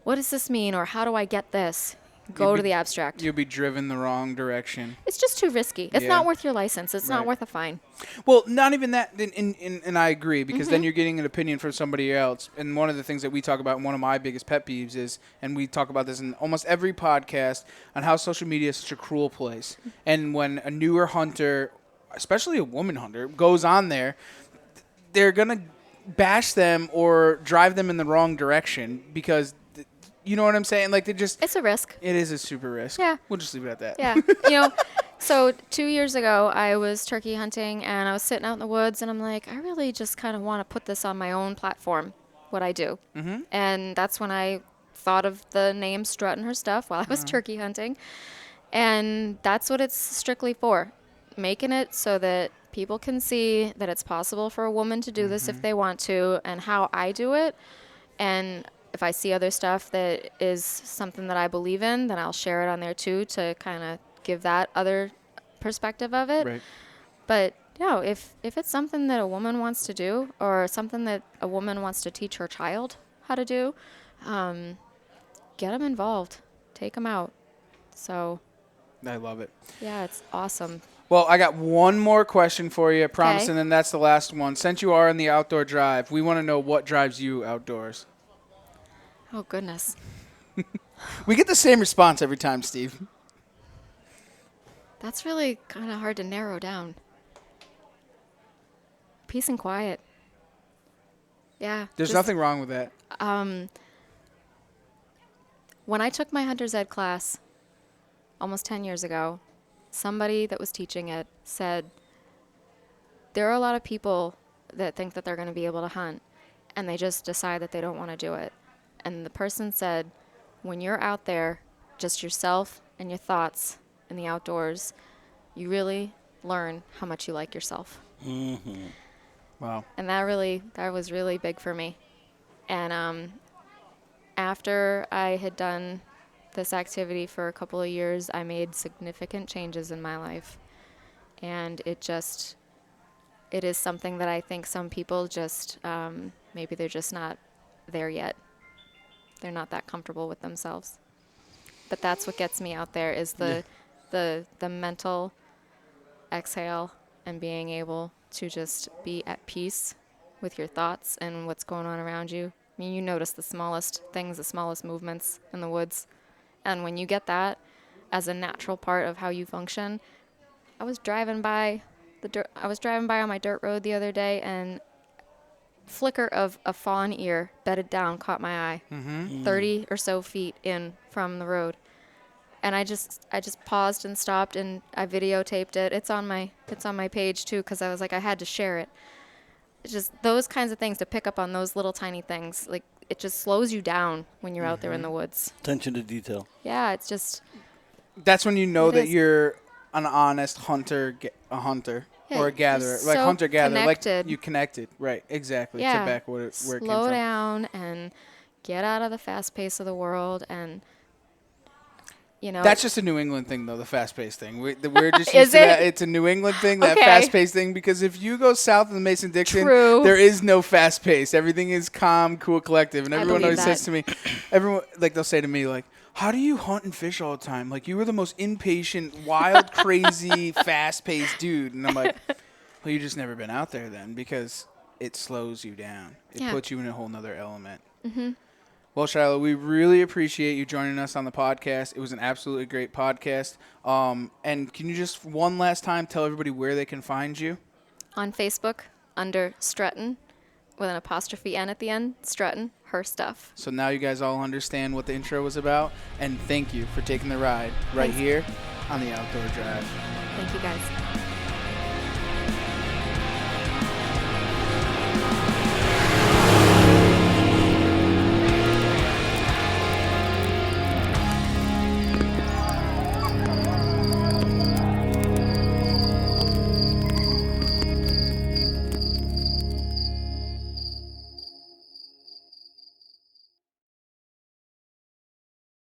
Speaker 3: what does this mean? Or how do I get this? Go to the abstract.
Speaker 1: You'll be driven the wrong direction.
Speaker 3: It's just too risky. It's not worth your license. It's not worth a fine.
Speaker 1: Well, not even that, and I agree, because then you're getting an opinion from somebody else. And one of the things that we talk about, and one of my biggest pet peeves is, and we talk about this in almost every podcast, on how social media is such a cruel place. And when a newer hunter, especially a woman hunter, goes on there, they're going to bash them or drive them in the wrong direction because... You know what I'm saying? Like,
Speaker 3: It's a risk.
Speaker 1: It is a super risk.
Speaker 3: Yeah.
Speaker 1: We'll just leave it at that.
Speaker 3: Yeah. So 2 years ago, I was turkey hunting, and I was sitting out in the woods, and I'm like, I really just kind of want to put this on my own platform, what I do. Mm-hmm. And that's when I thought of the name Strut'n Her Stuff while I was turkey hunting. And that's what it's strictly for. Making it so that people can see that it's possible for a woman to do this if they want to, and how I do it. And if I see other stuff that is something that I believe in, then I'll share it on there too to kind of give that other perspective of it.
Speaker 1: Right.
Speaker 3: But if it's something that a woman wants to do, or something that a woman wants to teach her child how to do, get them involved, take them out. So
Speaker 1: I love it.
Speaker 3: yeah, it's awesome.
Speaker 1: Well, I got one more question for you, I promise,
Speaker 3: Okay.
Speaker 1: and then that's the last one. Since you are in the outdoor drive, we want to know what drives you outdoors.
Speaker 3: Oh goodness.
Speaker 1: We get the same response every time, Steve.
Speaker 3: That's really kind of hard to narrow down. Peace and quiet. Yeah.
Speaker 1: There's nothing wrong with that.
Speaker 3: When I took my hunter's ed class almost 10 years ago, somebody that was teaching it said, there are a lot of people that think that they're going to be able to hunt, and they just decide that they don't want to do it. And the person said, when you're out there, just yourself and your thoughts in the outdoors, you really learn how much you like yourself.
Speaker 2: Mm-hmm.
Speaker 3: Wow. And that was really big for me. And after I had done this activity for a couple of years, I made significant changes in my life. And it is something that I think some people just, maybe they're just not there yet. They're not that comfortable with themselves. But that's what gets me out there is the mental exhale and being able to just be at peace with your thoughts and what's going on around you. I mean, you notice the smallest things, the smallest movements in the woods. And when you get that as a natural part of how you function, I was driving by on my dirt road the other day, and flicker of a fawn ear bedded down caught my eye, 30 or so feet in from the road. And I just paused and stopped, and I videotaped it. It's on my page too, because I was like, I had to share it. It's just those kinds of things, to pick up on those little tiny things. Like, it just slows you down when you're out there in the woods.
Speaker 2: Attention to detail.
Speaker 3: Yeah, it's just...
Speaker 1: That's when you know
Speaker 3: It
Speaker 1: that
Speaker 3: is.
Speaker 1: you're an honest hunter,
Speaker 3: Yeah,
Speaker 1: or a gatherer.
Speaker 3: you're
Speaker 1: Like
Speaker 3: so
Speaker 1: hunter-gatherer.
Speaker 3: connected.
Speaker 1: Like you connected. Right, exactly.
Speaker 3: Yeah,
Speaker 1: To back where it came from.
Speaker 3: slow down and get out of the fast pace of the world, and
Speaker 1: That's just a New England thing, though, the fast-paced thing. We're just
Speaker 3: Is
Speaker 1: used to that.
Speaker 3: it?
Speaker 1: It's a New England thing, that
Speaker 3: Okay.
Speaker 1: fast-paced thing, because if you go south of the Mason-Dixon,
Speaker 3: True.
Speaker 1: there is no fast-pace. Everything is calm, cool, collective. And
Speaker 3: I
Speaker 1: everyone
Speaker 3: believe
Speaker 1: always
Speaker 3: that.
Speaker 1: says to me, they'll say to me, like, how do you hunt and fish all the time? Like, you were the most impatient, wild, crazy, fast-paced dude. And I'm like, Well, you just never been out there then, because it slows you down. It
Speaker 3: Yeah.
Speaker 1: puts you in a whole nother element.
Speaker 3: Mm-hmm.
Speaker 1: Well, Shiloh, we really appreciate you joining us on the podcast. It was an absolutely great podcast. And can you just one last time tell everybody where they can find you?
Speaker 3: On Facebook, under Strut'n, with an apostrophe N at the end, Strut'n Her Stuff.
Speaker 1: So now you guys all understand what the intro was about. And thank you for taking the ride right
Speaker 3: Thanks.
Speaker 1: here on the Outdoor Drive.
Speaker 3: Thank you, guys.